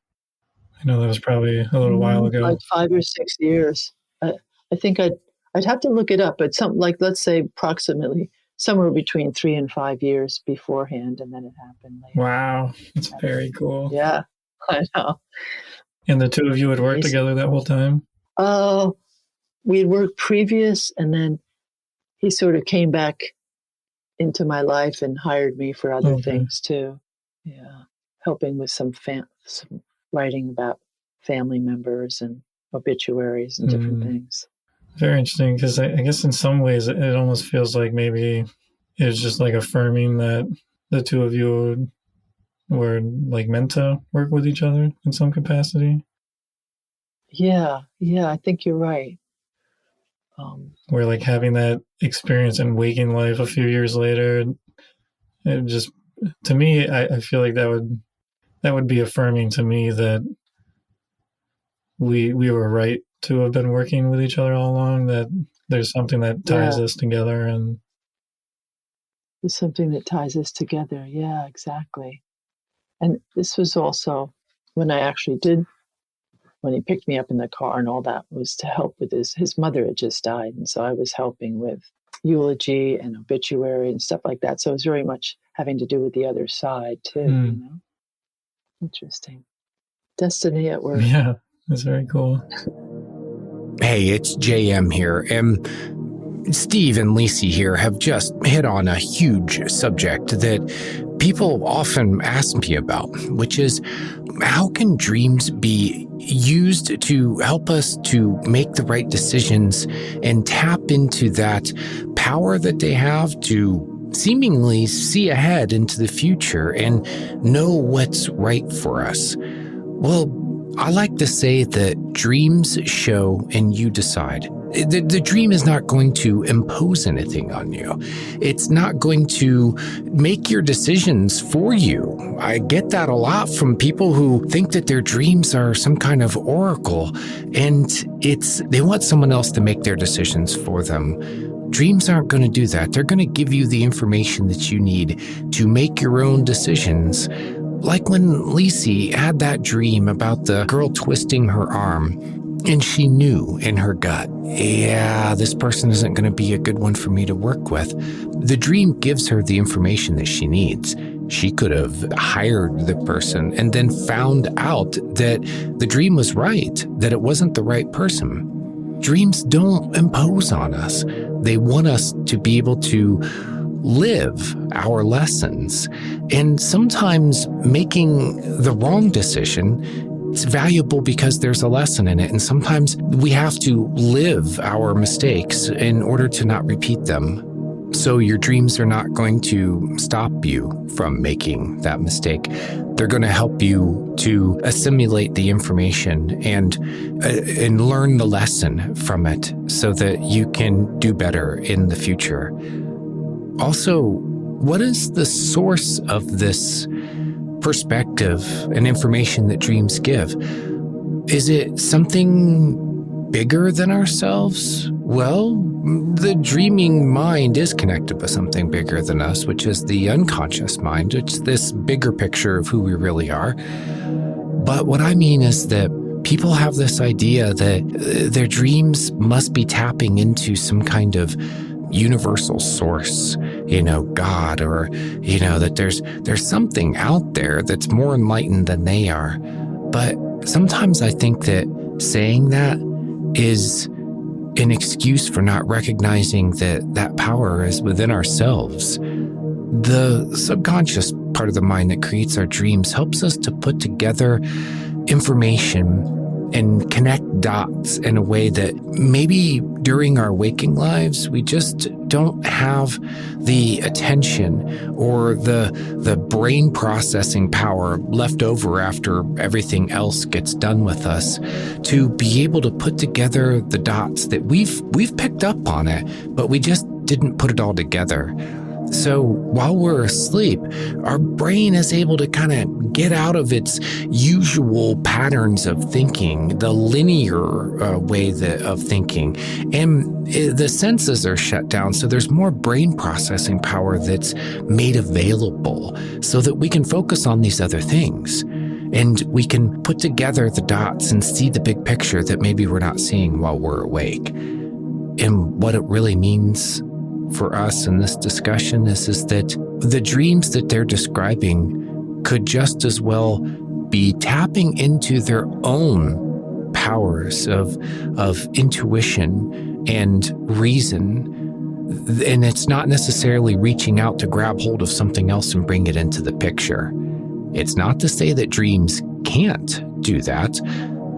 I know that was probably a little while ago. Like 5 or 6 years. I think I'd have to look it up, but let's say approximately somewhere between 3 and 5 years beforehand, and then it happened later. Wow, that's very cool. Yeah, I know. And the two of you had worked together that whole time? Oh, we had worked previous, and then he sort of came back into my life and hired me for other things too. Yeah, helping with some writing about family members and obituaries and different things. Very interesting, because I guess in some ways it almost feels like maybe it was just like affirming that the two of you were like meant to work with each other in some capacity. Yeah, I think you're right. Where like having that experience in waking life a few years later, it just, to me, I feel like that would be affirming to me that we were right to have been working with each other all along, that there's something that ties us together. And there's something that ties us together. Yeah, exactly. And this was also when he picked me up in the car, and all that was to help with his mother had just died. And so I was helping with eulogy and obituary and stuff like that. So it was very much having to do with the other side too, Interesting. Destiny at work. Yeah, that's very cool. Hey, it's JM here. Steve and Lese here have just hit on a huge subject that people often ask me about, which is how can dreams be used to help us to make the right decisions and tap into that power that they have to seemingly see ahead into the future and know what's right for us. Well, I like to say that dreams show and you decide. The dream is not going to impose anything on you. It's not going to make your decisions for you. I get that a lot from people who think that their dreams are some kind of oracle, and they want someone else to make their decisions for them. Dreams aren't going to do that. They're going to give you the information that you need to make your own decisions. Like when Lese had that dream about the girl twisting her arm, and she knew in her gut, yeah, this person isn't going to be a good one for me to work with. The dream gives her the information that she needs. She could have hired the person and then found out that the dream was right, that it wasn't the right person. Dreams don't impose on us. They want us to be able to live our lessons. And sometimes making the wrong decision, it's valuable because there's a lesson in it. And sometimes we have to live our mistakes in order to not repeat them. So your dreams are not going to stop you from making that mistake. They're going to help you to assimilate the information and learn the lesson from it so that you can do better in the future. Also, what is the source of this perspective and information that dreams give? Is it something bigger than ourselves? Well, the dreaming mind is connected with something bigger than us, which is the unconscious mind. It's this bigger picture of who we really are. But what I mean is that people have this idea that their dreams must be tapping into some kind of universal source, God, or, that there's something out there that's more enlightened than they are. But sometimes I think that saying that is an excuse for not recognizing that power is within ourselves. The subconscious part of the mind that creates our dreams helps us to put together information and connect dots in a way that maybe during our waking lives, we just don't have the attention or the brain processing power left over after everything else gets done with us to be able to put together the dots that we've picked up on it, but we just didn't put it all together. So while we're asleep, our brain is able to kind of get out of its usual patterns of thinking, the linear way of thinking, and the senses are shut down. So there's more brain processing power that's made available so that we can focus on these other things. And we can put together the dots and see the big picture that maybe we're not seeing while we're awake. And what it really means for us in this discussion is that the dreams that they're describing could just as well be tapping into their own powers of intuition and reason. And it's not necessarily reaching out to grab hold of something else and bring it into the picture. It's not to say that dreams can't do that.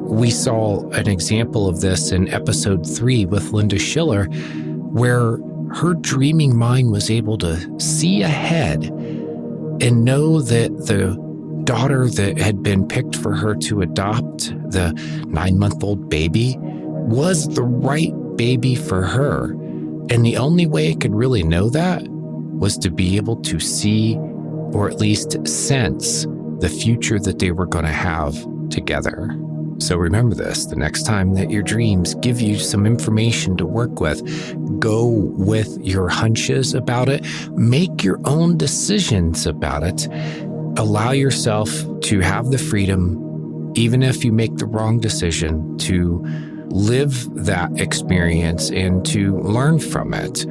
We saw an example of this in episode 3 with Linda Schiller, where her dreaming mind was able to see ahead and know that the daughter that had been picked for her to adopt, the 9-month-old baby, was the right baby for her. And the only way it could really know that was to be able to see, or at least sense, the future that they were going to have together. So remember this, the next time that your dreams give you some information to work with, go with your hunches about it, make your own decisions about it, allow yourself to have the freedom, even if you make the wrong decision, to live that experience and to learn from it.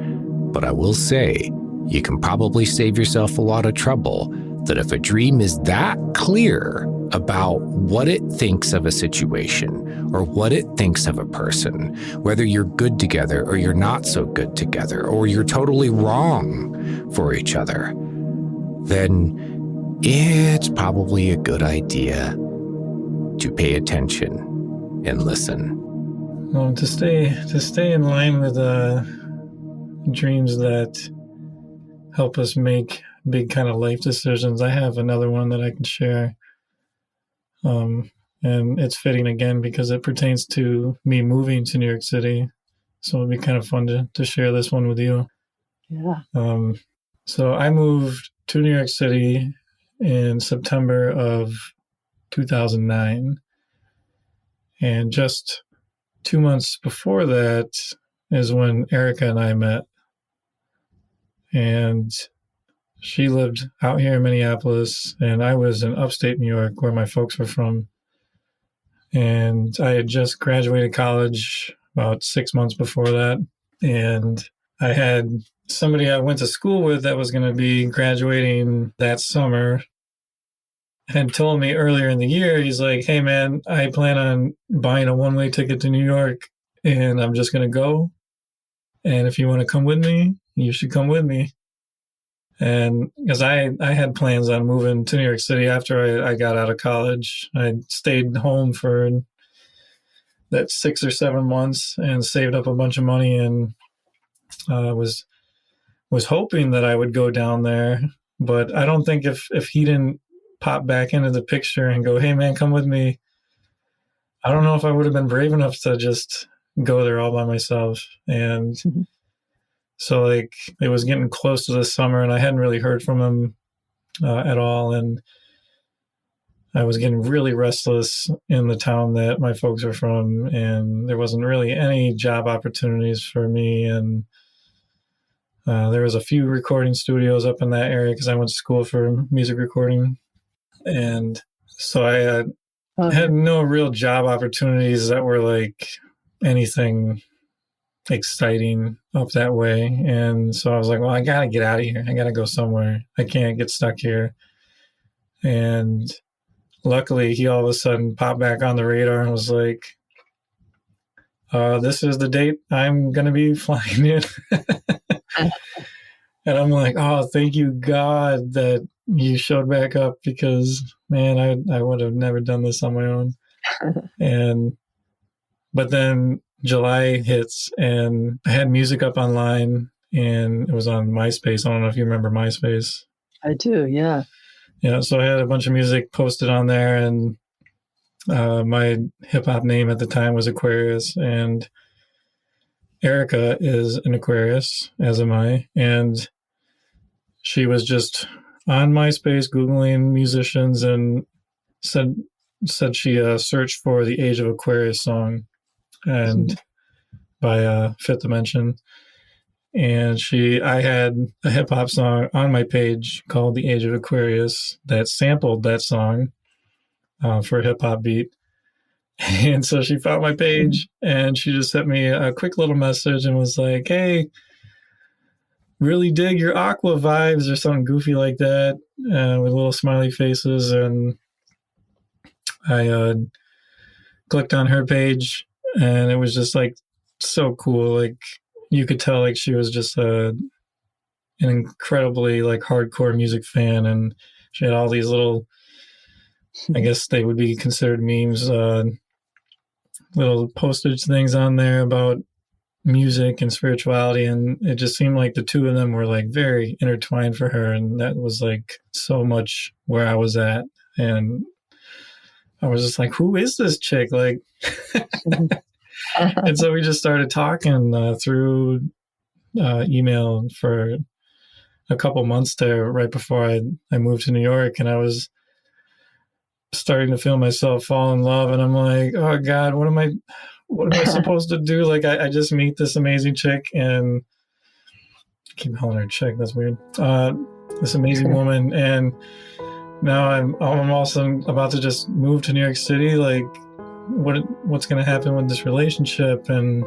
But I will say, you can probably save yourself a lot of trouble, that if a dream is that clear about what it thinks of a situation or what it thinks of a person, whether you're good together or you're not so good together, or you're totally wrong for each other, then it's probably a good idea to pay attention and listen. Well, to stay in line with dreams that help us make big kind of life decisions. I have another one that I can share. And it's fitting again because it pertains to me moving to New York City. So it'd be kind of fun to share this one with you. Yeah. So I moved to New York City in September of 2009. And just 2 months before that is when Erica and I met. And she lived out here in Minneapolis, and I was in upstate New York where my folks were from. And I had just graduated college about 6 months before that. And I had somebody I went to school with that was going to be graduating that summer had told me earlier in the year, he's like, hey, man, I plan on buying a one-way ticket to New York, and I'm just going to go. And if you want to come with me, you should come with me. And because I had plans on moving to New York City after I got out of college. I stayed home for that 6 or 7 months and saved up a bunch of money, and was hoping that I would go down there. But I don't think if he didn't pop back into the picture and go, hey, man, come with me, I don't know if I would have been brave enough to just go there all by myself. And so like it was getting close to the summer and I hadn't really heard from him at all. And I was getting really restless in the town that my folks are from, and there wasn't really any job opportunities for me. And there was a few recording studios up in that area because I went to school for music recording. And so I had no real job opportunities that were like anything exciting up that way. And so I was like, well, I got to get out of here. I got to go somewhere. I can't get stuck here. And luckily, he all of a sudden popped back on the radar and was like, this is the date I'm going to be flying in. And I'm like, oh, thank you, God, that you showed back up, because, man, I would have never done this on my own. But then July hits and I had music up online, and it was on MySpace. I don't know if you remember MySpace. I do, yeah. Yeah, so I had a bunch of music posted on there, and my hip-hop name at the time was Aquarius, and Erica is an Aquarius, as am I, and she was just on MySpace Googling musicians and said she searched for the Age of Aquarius song and by Fifth Dimension. And I had a hip hop song on my page called The Age of Aquarius that sampled that song for a hip hop beat. And so she found my page and she just sent me a quick little message and was like, hey, really dig your Aqua vibes, or something goofy like that, with little smiley faces. And I clicked on her page, and it was just like so cool. Like you could tell like she was just an incredibly like hardcore music fan, and she had all these little, I guess they would be considered memes, little postage things on there about music and spirituality, and it just seemed like the two of them were like very intertwined for her, and that was like so much where I was at. And I was just like, who is this chick? Like, and so we just started talking through email for a couple months there right before I moved to New York, and I was starting to feel myself fall in love, and I'm like, oh God, what am I supposed to do? Like I just meet this amazing chick, and I keep calling her chick, that's weird. This amazing woman, and now I'm also about to just move to New York City. Like what's going to happen with this relationship? And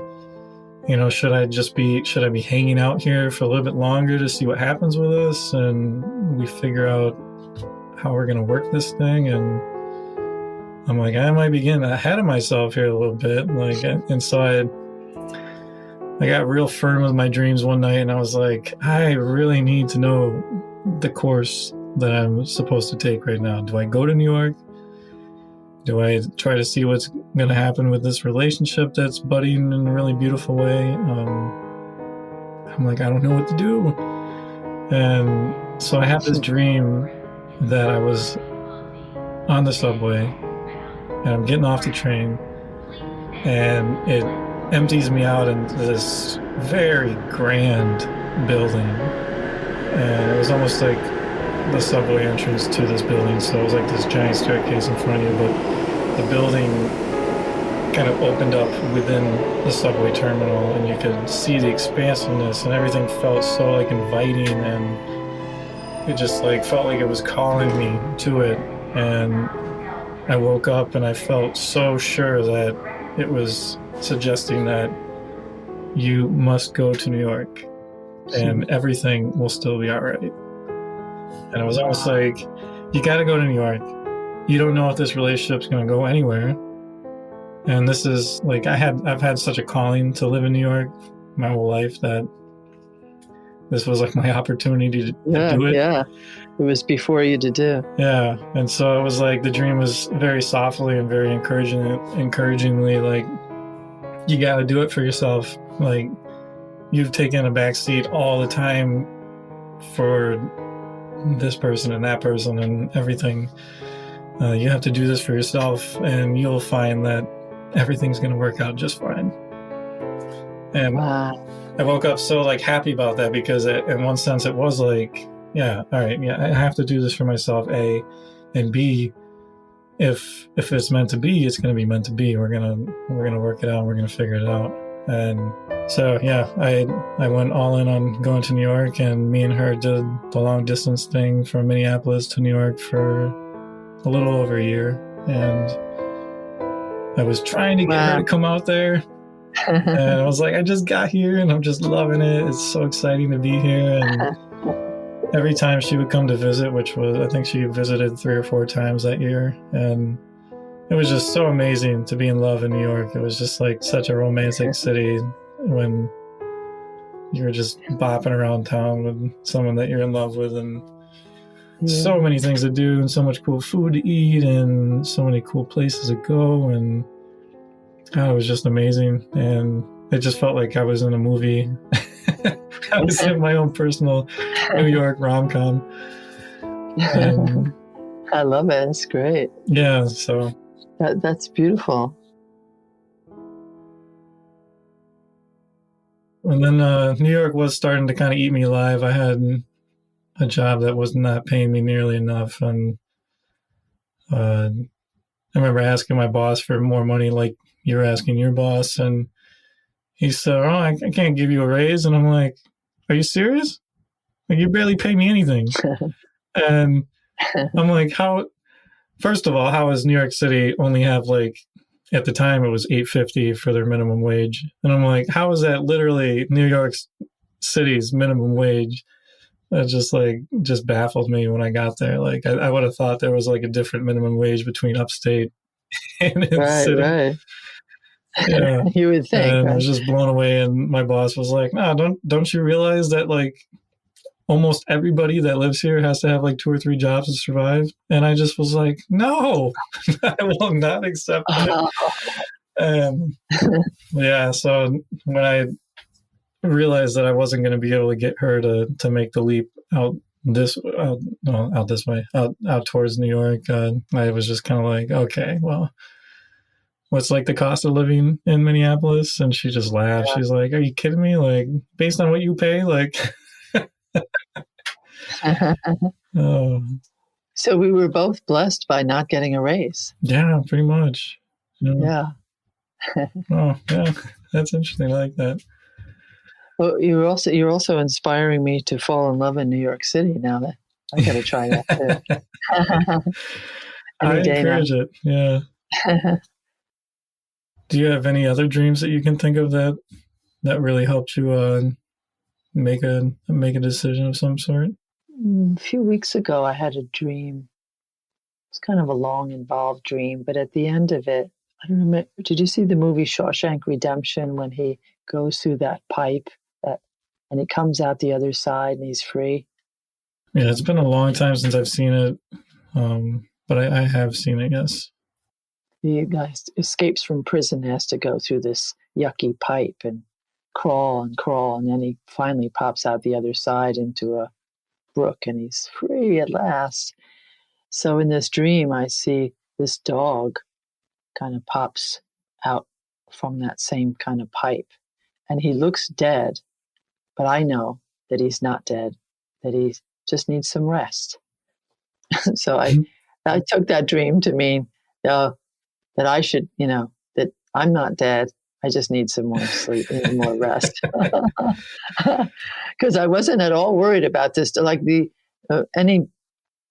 you know, should I be hanging out here for a little bit longer to see what happens with us, and we figure out how we're going to work this thing? And I'm like, I might be getting ahead of myself here a little bit. Like, and so I got real firm with my dreams one night, and I was like, I really need to know the course that I'm supposed to take right now. Do I go to New York? Do I try to see what's going to happen with this relationship that's budding in a really beautiful way? I'm like, I don't know what to do. And so I had this dream that I was on the subway and I'm getting off the train and it empties me out into this very grand building. And it was almost like the subway entrance to this building. So it was like this giant staircase in front of you, but the building kind of opened up within the subway terminal and you could see the expansiveness and everything felt so like inviting, and it just like felt like it was calling me to it. And I woke up and I felt so sure that it was suggesting that you must go to New York and everything will still be all right. And it was almost like, you got to go to New York. You don't know if this relationship's going to go anywhere. And this is like, I've had such a calling to live in New York my whole life that this was like my opportunity to do it. Yeah. It was before you to do. Yeah. And so it was like, the dream was very softly and very encouragingly like, you got to do it for yourself. Like, you've taken a back seat all the time for this person and that person and everything. You have to do this for yourself and you'll find that everything's going to work out just fine. And I woke up so like happy about that, because in one sense it was like, yeah, all right, yeah, I have to do this for myself, A, and B, if it's meant to be, it's going to be meant to be. We're going to work it out. We're going to figure it out. And so, yeah, I went all in on going to New York, and me and her did the long distance thing from Minneapolis to New York for a little over a year. And I was trying to get her to come out there. And I was like, I just got here and I'm just loving it. It's so exciting to be here. And every time she would come to visit, which was, I think she visited 3 or 4 times that year. And it was just so amazing to be in love in New York. It was just like such a romantic city when you're just bopping around town with someone that you're in love with, and so many things to do and so much cool food to eat and so many cool places to go. And God, it was just amazing. And it just felt like I was in a movie. I was in my own personal New York rom-com. I love it. It's great. Yeah, so that's beautiful. And then New York was starting to kind of eat me alive. I had a job that was not paying me nearly enough, and I remember asking my boss for more money, like you were asking your boss, and he said, "Oh, I can't give you a raise." And I'm like, "Are you serious? Like, you barely pay me anything." And I'm like, "How? First of all, how does New York City only have like, at the time it was $8.50 for their minimum wage?" And I'm like, "How is that literally New York City's minimum wage?" It just baffled me when I got there. Like, I would have thought there was like a different minimum wage between upstate and in the city. Right. Yeah. You would think. And right? I was just blown away. And my boss was like, "No, don't you realize that like almost everybody that lives here has to have like 2 or 3 jobs to survive?" And I just was like, "No, I will not accept that." And yeah, so when I realized that I wasn't going to be able to get her to make the leap out towards New York, I was just kind of like, okay, well, what's like the cost of living in Minneapolis? And she just laughed. She's like, "Are you kidding me? Like, based on what you pay, like." Oh. So we were both blessed by not getting a raise. Yeah, pretty much. Yeah. Oh, yeah, that's interesting. I like that. Well, you're also inspiring me to fall in love in New York City now. That I got to try that too. I encourage it. Yeah. Do you have any other dreams that you can think of that really helped you make a decision of some sort? A few weeks ago, I had a dream. It's kind of a long, involved dream, but at the end of it, I don't remember. Did you see the movie Shawshank Redemption when he goes through that pipe and he comes out the other side and he's free? Yeah, it's been a long time since I've seen it, but I have seen it, yes. The guy escapes from prison, has to go through this yucky pipe and crawl, and then he finally pops out the other side into a brook, and he's free at last. So in this dream, I see this dog kind of pops out from that same kind of pipe, and he looks dead, but I know that he's not dead, that he just needs some rest. So I took that dream to mean that I should, that I'm not dead. I just need some more sleep and more rest. Because I wasn't at all worried about this. Like any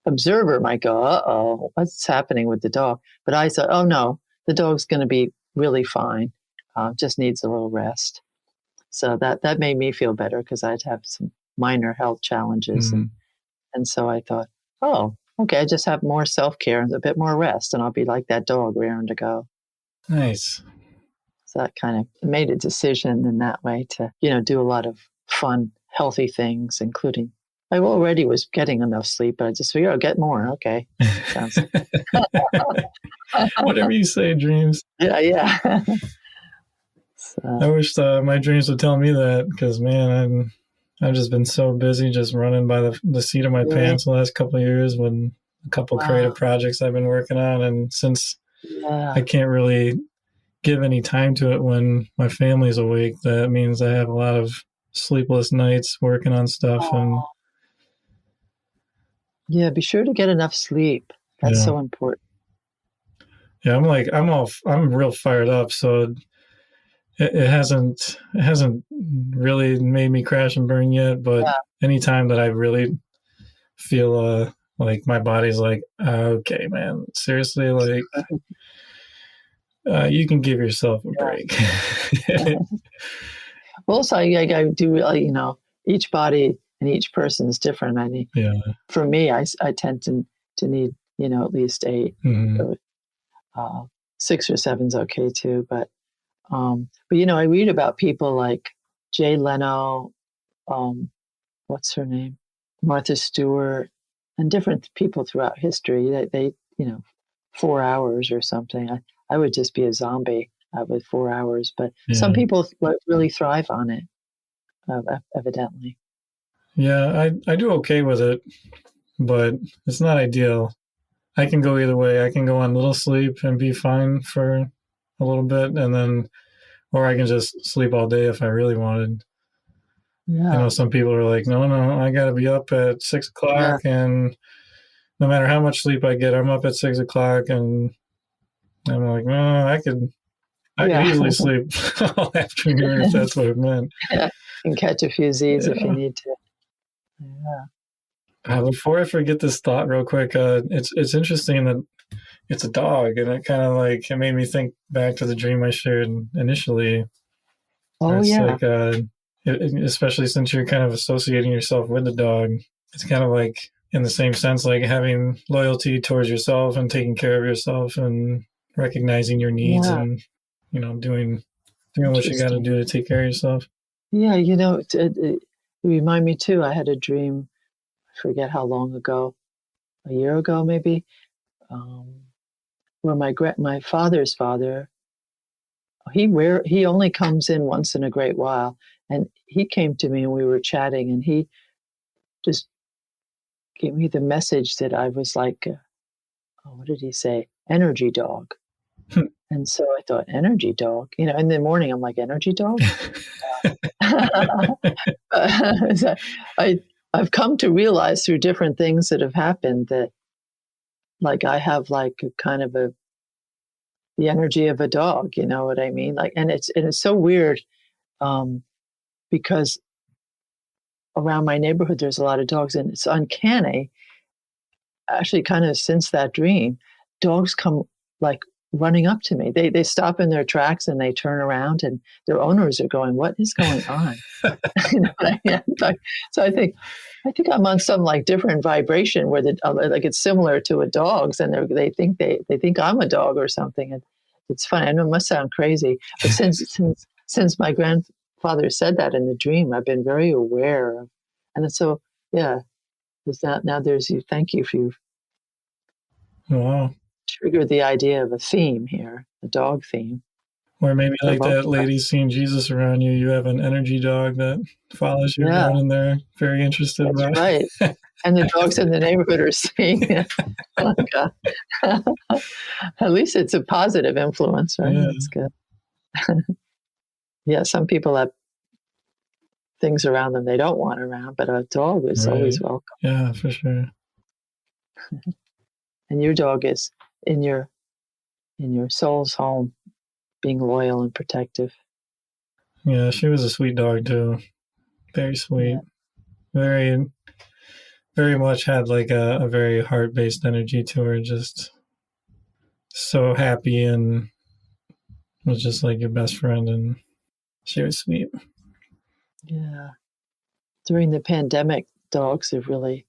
observer might go, "Uh-oh, what's happening with the dog?" But I thought, "Oh no, the dog's going to be really fine. Just needs a little rest." So that made me feel better because I'd have some minor health challenges, and so I thought, "Oh, okay, I just have more self-care and a bit more rest, and I'll be like that dog, raring to go." Nice. So that kind of made a decision in that way to, do a lot of fun, healthy things, including I already was getting enough sleep, but I just figured I'll get more. Okay. Sounds Whatever you say, dreams. Yeah. I wish my dreams would tell me that, because man, I've just been so busy just running by the seat of my pants the last couple of years with a couple creative projects I've been working on, and since I can't really give any time to it when my family's awake, that means I have a lot of sleepless nights working on stuff. And yeah, be sure to get enough sleep. That's so important. Yeah, I'm real fired up, so it hasn't really made me crash and burn yet, but anytime that I really feel like my body's like, okay, man, seriously, like you can give yourself a break. Also, I do, each body and each person is different. I mean, for me, I tend to need, at least 8. 6 or 7's okay too. But I read about people like Jay Leno, what's her name, Martha Stewart, and different people throughout history. They 4 hours or something. I would just be a zombie with 4 hours. But some people really thrive on it, evidently. Yeah, I do okay with it, but it's not ideal. I can go either way. I can go on little sleep and be fine for a little bit, or I can just sleep all day if I really wanted. Yeah. Some people are like, no, I got to be up at 6 o'clock, and no matter how much sleep I get, I'm up at 6 o'clock, and I'm like, no, I could easily sleep all afternoon if that's what it meant. Yeah, and catch a few Z's if you need to. Yeah. Before I forget this thought real quick, it's interesting that it's a dog, and it kind of like it made me think back to the dream I shared initially. Oh, yeah. Like, especially since you're kind of associating yourself with the dog, it's kind of like in the same sense, like having loyalty towards yourself and taking care of yourself and recognizing your needs and doing what you got to do to take care of yourself. Yeah, it remind me too. I had a dream. I forget how long ago, a year ago maybe, where my father's father, he only comes in once in a great while, and he came to me and we were chatting, and he just gave me the message that I was like, what did he say? Energy dog. And so I thought, energy dog, in the morning I'm like, energy dog. So I've come to realize through different things that have happened that, like, I have like a kind of the energy of a dog, you know what I mean? Like, and it's so weird, because around my neighborhood there's a lot of dogs, and it's uncanny. Actually, kind of since that dream, dogs come like running up to me. They stop in their tracks and they turn around, and their owners are going, "What is going on?" So I think I'm on some like different vibration where like it's similar to a dog's, and they think I'm a dog or something. And it's funny. I know it must sound crazy, but since my grandfather said that in the dream, I've been very aware of, and so there's that. Now there's you. Thank you for you. Wow. Triggered the idea of a theme here, a dog theme. Or maybe for like that most of lady us. seeing Jesus around you, you have an energy dog that follows you Yeah, around and they're very interested that's about right. it. And the dogs in the neighborhood are seeing it. Oh, God. At least it's a positive influence, right? Yeah, That's good. Yeah, some people have things around them they don't want around, but a dog is right. always welcome. Yeah, for sure. And your dog is in your soul's home, being loyal and protective. Yeah, she was a sweet dog too. Very sweet. Yeah, Very, very much had like a very heart based energy to her. Just so happy and was just like your best friend. And she was sweet. yeah. During the pandemic, dogs have really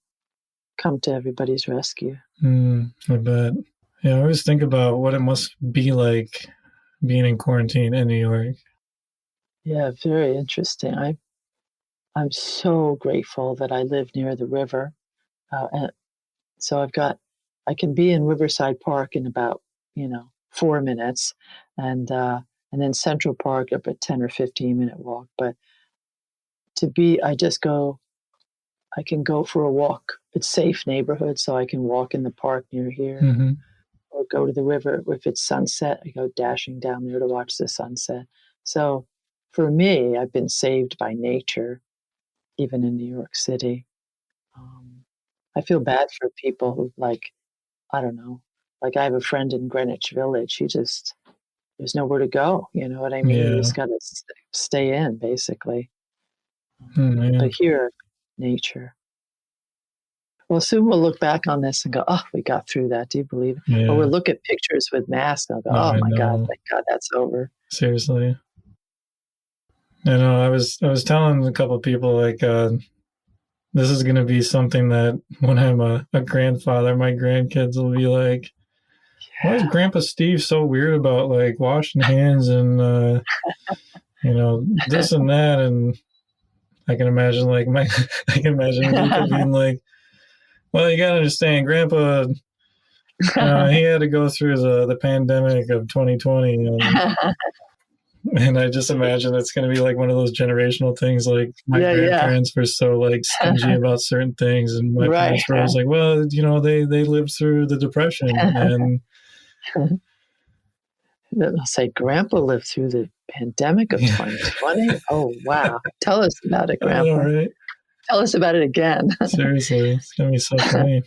come to everybody's rescue. I bet. Yeah, I always think about what it must be like being in quarantine in New York. Yeah, very interesting. I'm so grateful that I live near the river, and so I can be in Riverside Park in about 4 minutes, and then Central Park up a 10 or 15 minute walk. But I just go. I can go for a walk. It's safe neighborhood, so I can walk in the park near here, Mm-hmm. or go to the river. If it's sunset, I go dashing down there to watch the sunset. So for me, I've been saved by nature, even in New York City. Um, I feel bad for people who, like, I don't know, like I have a friend in Greenwich Village. There's nowhere to go. You know what I mean? You Yeah. just got to stay in, basically. Oh, But man. here, nature. Well, soon we'll look back on this and go, oh, we got through that. Do you believe it? Or Yeah. we'll look at pictures with masks and I'll go, No, oh I my God, know. thank God that's over. Seriously. I know. I was telling a couple of people like this is gonna be something that when I'm a grandfather, my grandkids will be like, why is Grandpa Steve so weird about like washing hands and this and that? And I can imagine like my I can imagine Luca being like, well, you gotta understand, Grandpa, he had to go through the pandemic of 2020, and I just imagine it's going to be like one of those generational things. Like my Yeah, yeah. grandparents were so like stingy about certain things, and my Right. parents were always like, "Well, they lived through the depression," and They'll say, Grandpa lived through the pandemic of yeah, 2020. Oh, wow. Tell us about it, I know, Grandpa. right? Tell us about it again. Seriously, it's gonna be so funny.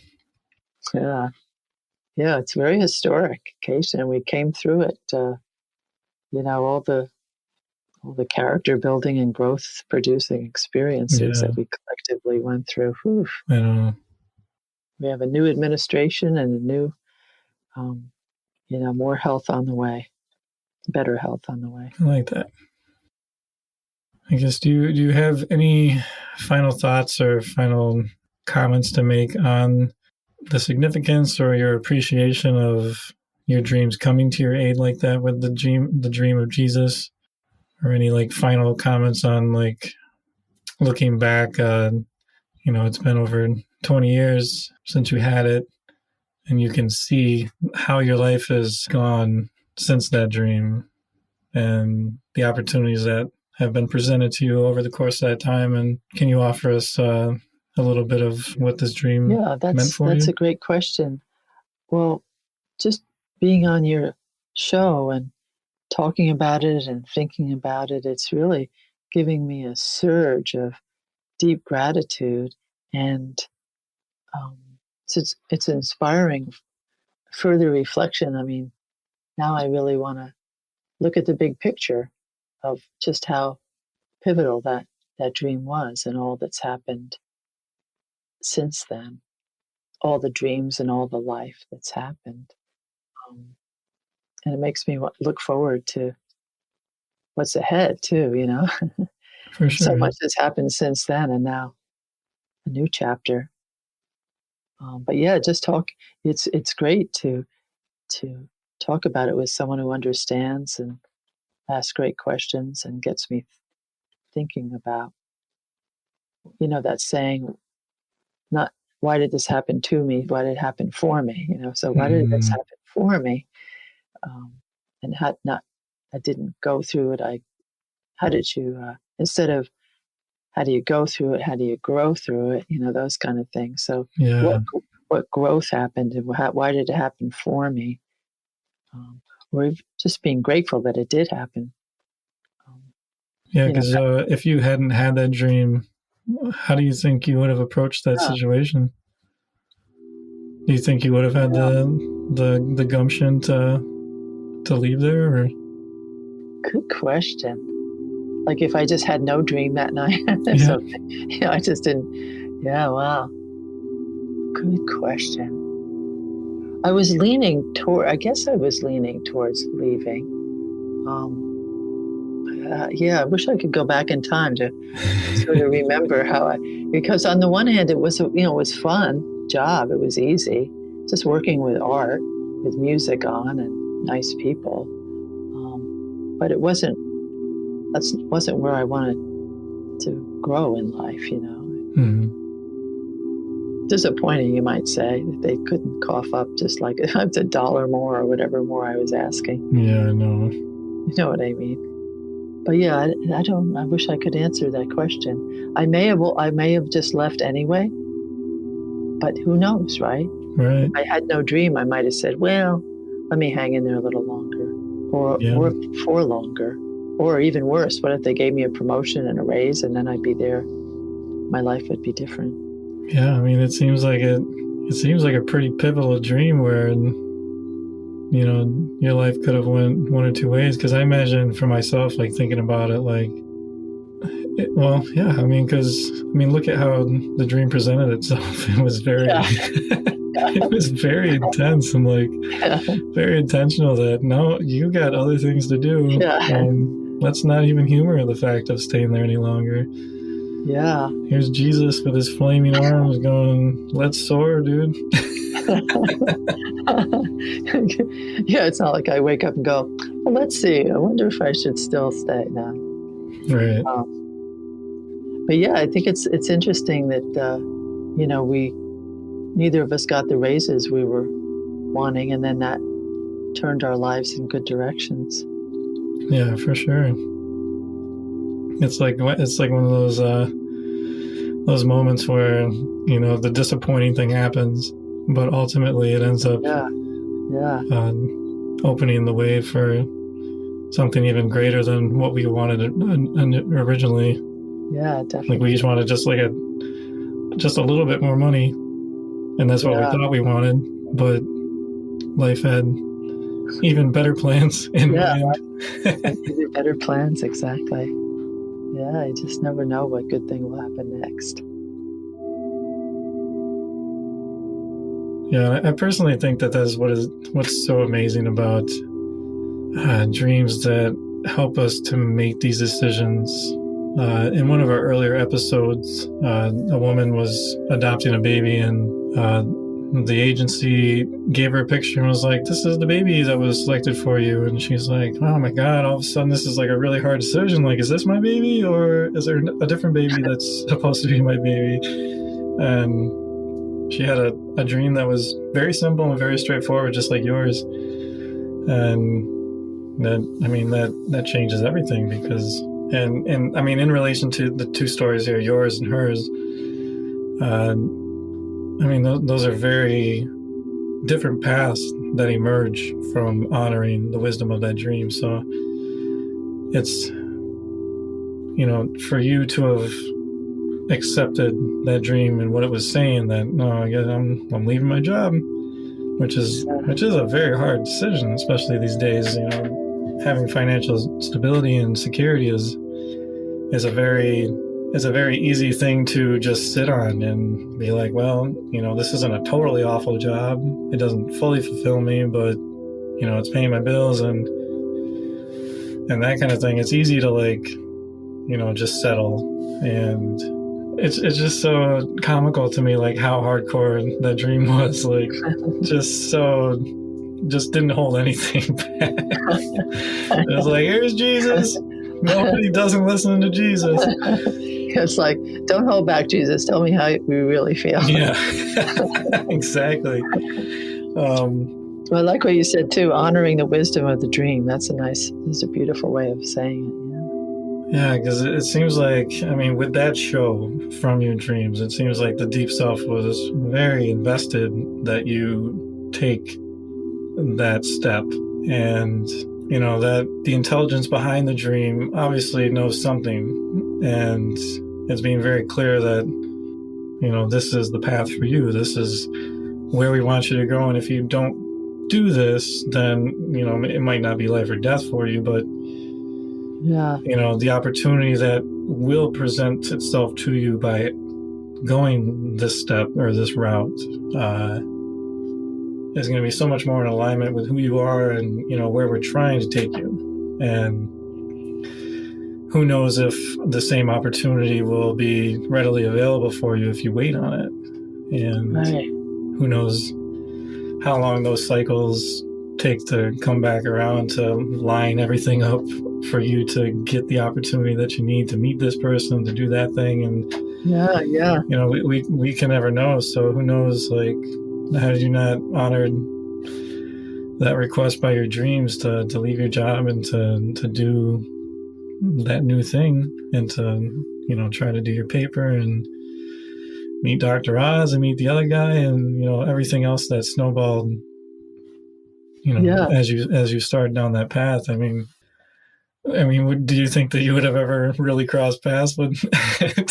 Yeah. Yeah, it's a very historic case, and we came through it. All the character building and growth producing experiences Yeah, that we collectively went through. Whew. I know. We have a new administration and a new, um, more health on the way, better health on the way. I like that. I guess do you have any final thoughts or final comments to make on the significance or your appreciation of your dreams coming to your aid like that with the dream of Jesus, or any like final comments on like looking back? It's been over 20 years since you had it, and you can see how your life has gone since that dream and the opportunities that have been presented to you over the course of that time. And can you offer us a little bit of what this dream Yeah, meant that's for that's you? a great question. Well, just being on your show and talking about it and thinking about it, it's really giving me a surge of deep gratitude, and um, it's inspiring further reflection. I mean, now I really want to look at the big picture of just how pivotal that dream was and all that's happened since then, all the dreams and all the life that's happened. Um, and it makes me look forward to what's ahead too. For So sure. much has happened since then, and now a new chapter. But yeah, just talk. It's great to talk about it with someone who understands and asks great questions and gets me thinking about that saying, not why did this happen to me, why did it happen for me. So why did this Mm, happen for me, um, and had not I didn't go through it. How did you, instead of how do you go through it, how do you grow through it? Those kind of things. So Yeah. what growth happened, and why did it happen for me? Or just being grateful that it did happen. Yeah, because if you hadn't had that dream, how do you think you would have approached that situation? Do you think you would have had the gumption to leave there? Or? Good question. Like if I just had no dream that night, so, I just didn't. Yeah, wow. Good question. I was leaning towards leaving. I wish I could go back in time to sort of remember because on the one hand, it was, it was fun job. It was easy, just working with art, with music on and nice people. But it wasn't where I wanted to grow in life, Mm-hmm. Disappointing, you might say, that they couldn't cough up just like $1 more or whatever more I was asking. Yeah, I know. You know what I mean? But yeah, I wish I could answer that question. I may have just left anyway, but who knows, right? Right. If I had no dream, I might have said, well, let me hang in there a little longer or for longer. Or even worse, what if they gave me a promotion and a raise and then I'd be there? My life would be different. Yeah, I mean, it seems like a pretty pivotal dream where, your life could have went one or two ways. Because I imagine for myself, like thinking about it, look at how the dream presented itself. It was very, it was very intense and very intentional. That no, you got other things to do. Yeah. Let's not even humor the fact of staying there any longer. Yeah. Here's Jesus with his flaming arms going, let's soar, dude. Yeah, it's not like I wake up and go, well, let's see. I wonder if I should still stay now. Right. But yeah, I think it's interesting that, we neither of us got the raises we were wanting, and then that turned our lives in good directions. Yeah, for sure. It's like one of those moments where the disappointing thing happens, but ultimately it ends up opening the way for something even greater than what we wanted originally. Yeah, definitely. Like we just wanted just a little bit more money, and that's what we thought we wanted. But life had even better plans in mind. Better plans, exactly. Yeah, you just never know what good thing will happen next. Yeah, I personally think that that's what's so amazing about dreams that help us to make these decisions. In one of our earlier episodes, a woman was adopting a baby, and the agency gave her a picture and was like, this is the baby that was selected for you. And she's like, oh my God, all of a sudden this is like a really hard decision. Like, is this my baby or is there a different baby that's supposed to be my baby? And she had a dream that was very simple and very straightforward, just like yours. And that changes everything because, and I mean, in relation to the two stories here, yours and hers, those are very different paths that emerge from honoring the wisdom of that dream. So it's, for you to have accepted that dream and what it was saying, that no, I guess I'm leaving my job, which is a very hard decision, especially these days. Having financial stability and security is a very easy thing to just sit on and be like, well, this isn't a totally awful job. It doesn't fully fulfill me, but it's paying my bills and that kind of thing. It's easy to just settle, and it's just so comical to me, like how hardcore that dream was, like just didn't hold anything back. It was like, here's Jesus. Nobody doesn't listen to Jesus. It's like, don't hold back, Jesus. Tell me how we really feel. Yeah, exactly. Well, I like what you said too, honoring the wisdom of the dream. That's a beautiful way of saying it. Yeah, because it seems like, I mean, with that show, From Your Dreams, it seems like the deep self was very invested that you take that step. And, you know, that the intelligence behind the dream obviously knows something. And it's being very clear that, you know, this is the path for you. This is where we want you to go. And if you don't do this, then, you know, it might not be life or death for you, but Yeah. you know, the opportunity that will present itself to you by going this step or this route is going to be so much more in alignment with who you are and, you know, where we're trying to take you. And who knows if the same opportunity will be readily available for you if you wait on it. And Right. who knows how long those cycles take to come back around to line everything up for you to get the opportunity that you need to meet this person, to do that thing. And Yeah. you know, we can never know. So who knows, like, had you not honored that request by your dreams to leave your job and to do that new thing and to, you know, try to do your paper and meet Dr. Oz and meet the other guy and, you know, everything else that snowballed, you know, as you started down that path. I mean, do you think that you would have ever really crossed paths with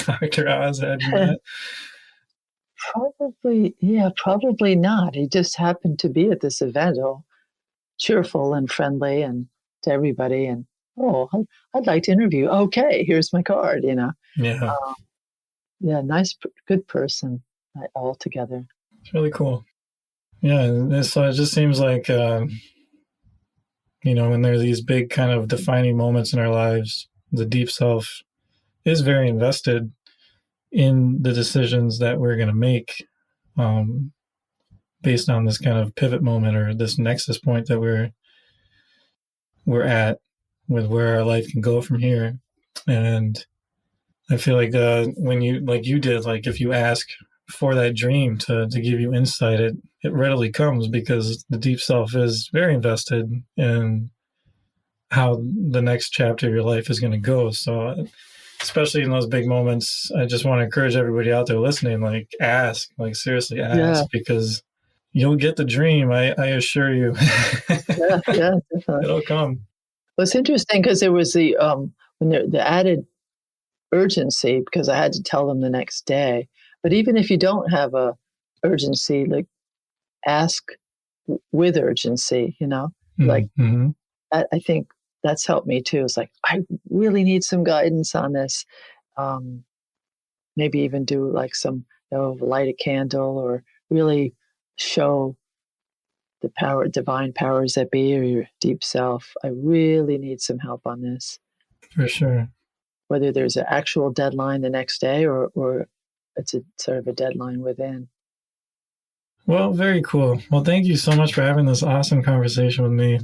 Dr. Oz had you not? Probably not. He just happened to be at this event, all cheerful and friendly and to everybody. And, I'd like to interview. Okay, here's my card, you know. Yeah. Nice, good person altogether. It's really cool. Yeah, so it just seems like, you know, when there are these big kind of defining moments in our lives, the deep self is very invested in the decisions that we're going to make based on this kind of pivot moment or this nexus point that we're at with where our life can go from here. And I feel like when you, like you did, like if you ask for that dream to give you insight, it readily comes because the deep self is very invested in how the next chapter of your life is going to go. So especially in those big moments, I just want to encourage everybody out there listening, like ask, like seriously ask, because you'll get the dream. I assure you. Yeah, definitely. It'll come. Well, it's interesting because there was the added urgency because I had to tell them the next day. But even if you don't have a urgency, like ask with urgency, you know, like I think that's helped me too. It's like, I really need some guidance on this. Maybe even do like some, light a candle or really show the divine powers that be or your deep self. I really need some help on this. For sure. Whether there's an actual deadline the next day or it's a sort of a deadline within. Well, very cool. Well, thank you so much for having this awesome conversation with me.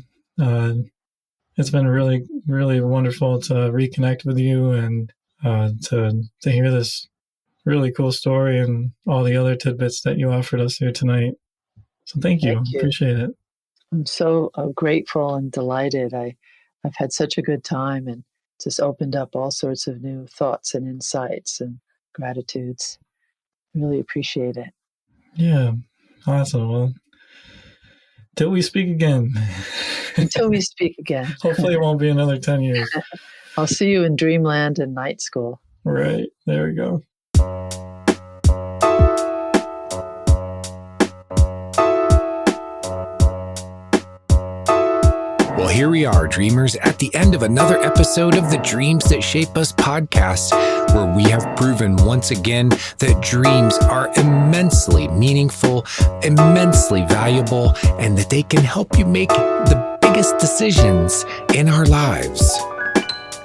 It's been really, really wonderful to reconnect with you and to hear this really cool story and all the other tidbits that you offered us here tonight. So thank you. Appreciate it. I'm so grateful and delighted. I've had such a good time and just opened up all sorts of new thoughts and insights and gratitudes. Really appreciate it. Yeah. Awesome. Well, till we speak again. Until we speak again. Hopefully it won't be another 10 years. I'll see you in Dreamland and Night School. Right. There we go. Well, here we are, dreamers, at the end of another episode of the Dreams That Shape Us podcast, where we have proven once again that dreams are immensely meaningful, immensely valuable, and that they can help you make the biggest decisions in our lives.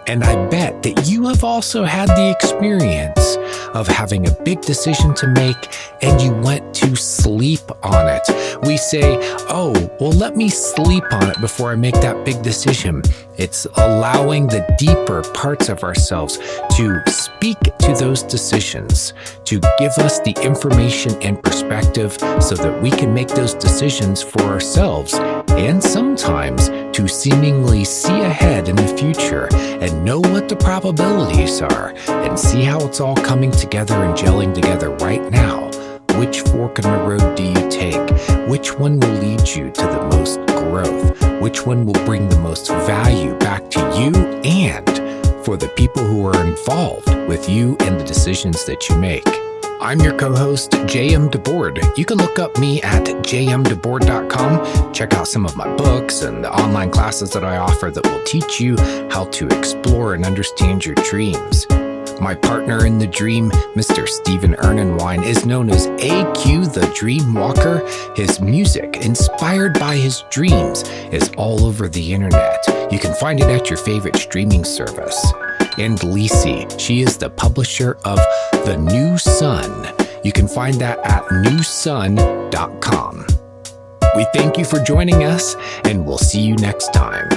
And I bet that you have also had the experience of having a big decision to make and you went to sleep on it. We say, oh, well, let me sleep on it before I make that big decision. It's allowing the deeper parts of ourselves to speak to those decisions, to give us the information and perspective so that we can make those decisions for ourselves, and sometimes to seemingly see ahead in the future and know what the probabilities are and see how it's all coming together and gelling together right now. Which fork in the road do you take? Which one will lead you to the most growth? Which one will bring the most value back to you and for the people who are involved with you and the decisions that you make? I'm your co-host, J.M. DeBoard. You can look up me at jmdeboard.com. Check out some of my books and the online classes that I offer that will teach you how to explore and understand your dreams. My partner in the dream, Mr. Stephen Ernenwine, is known as AQ the Dream Walker. His music, inspired by his dreams, is all over the internet. You can find it at your favorite streaming service. And Lese, she is the publisher of The New Sun. You can find that at newsun.com. We thank you for joining us, and we'll see you next time.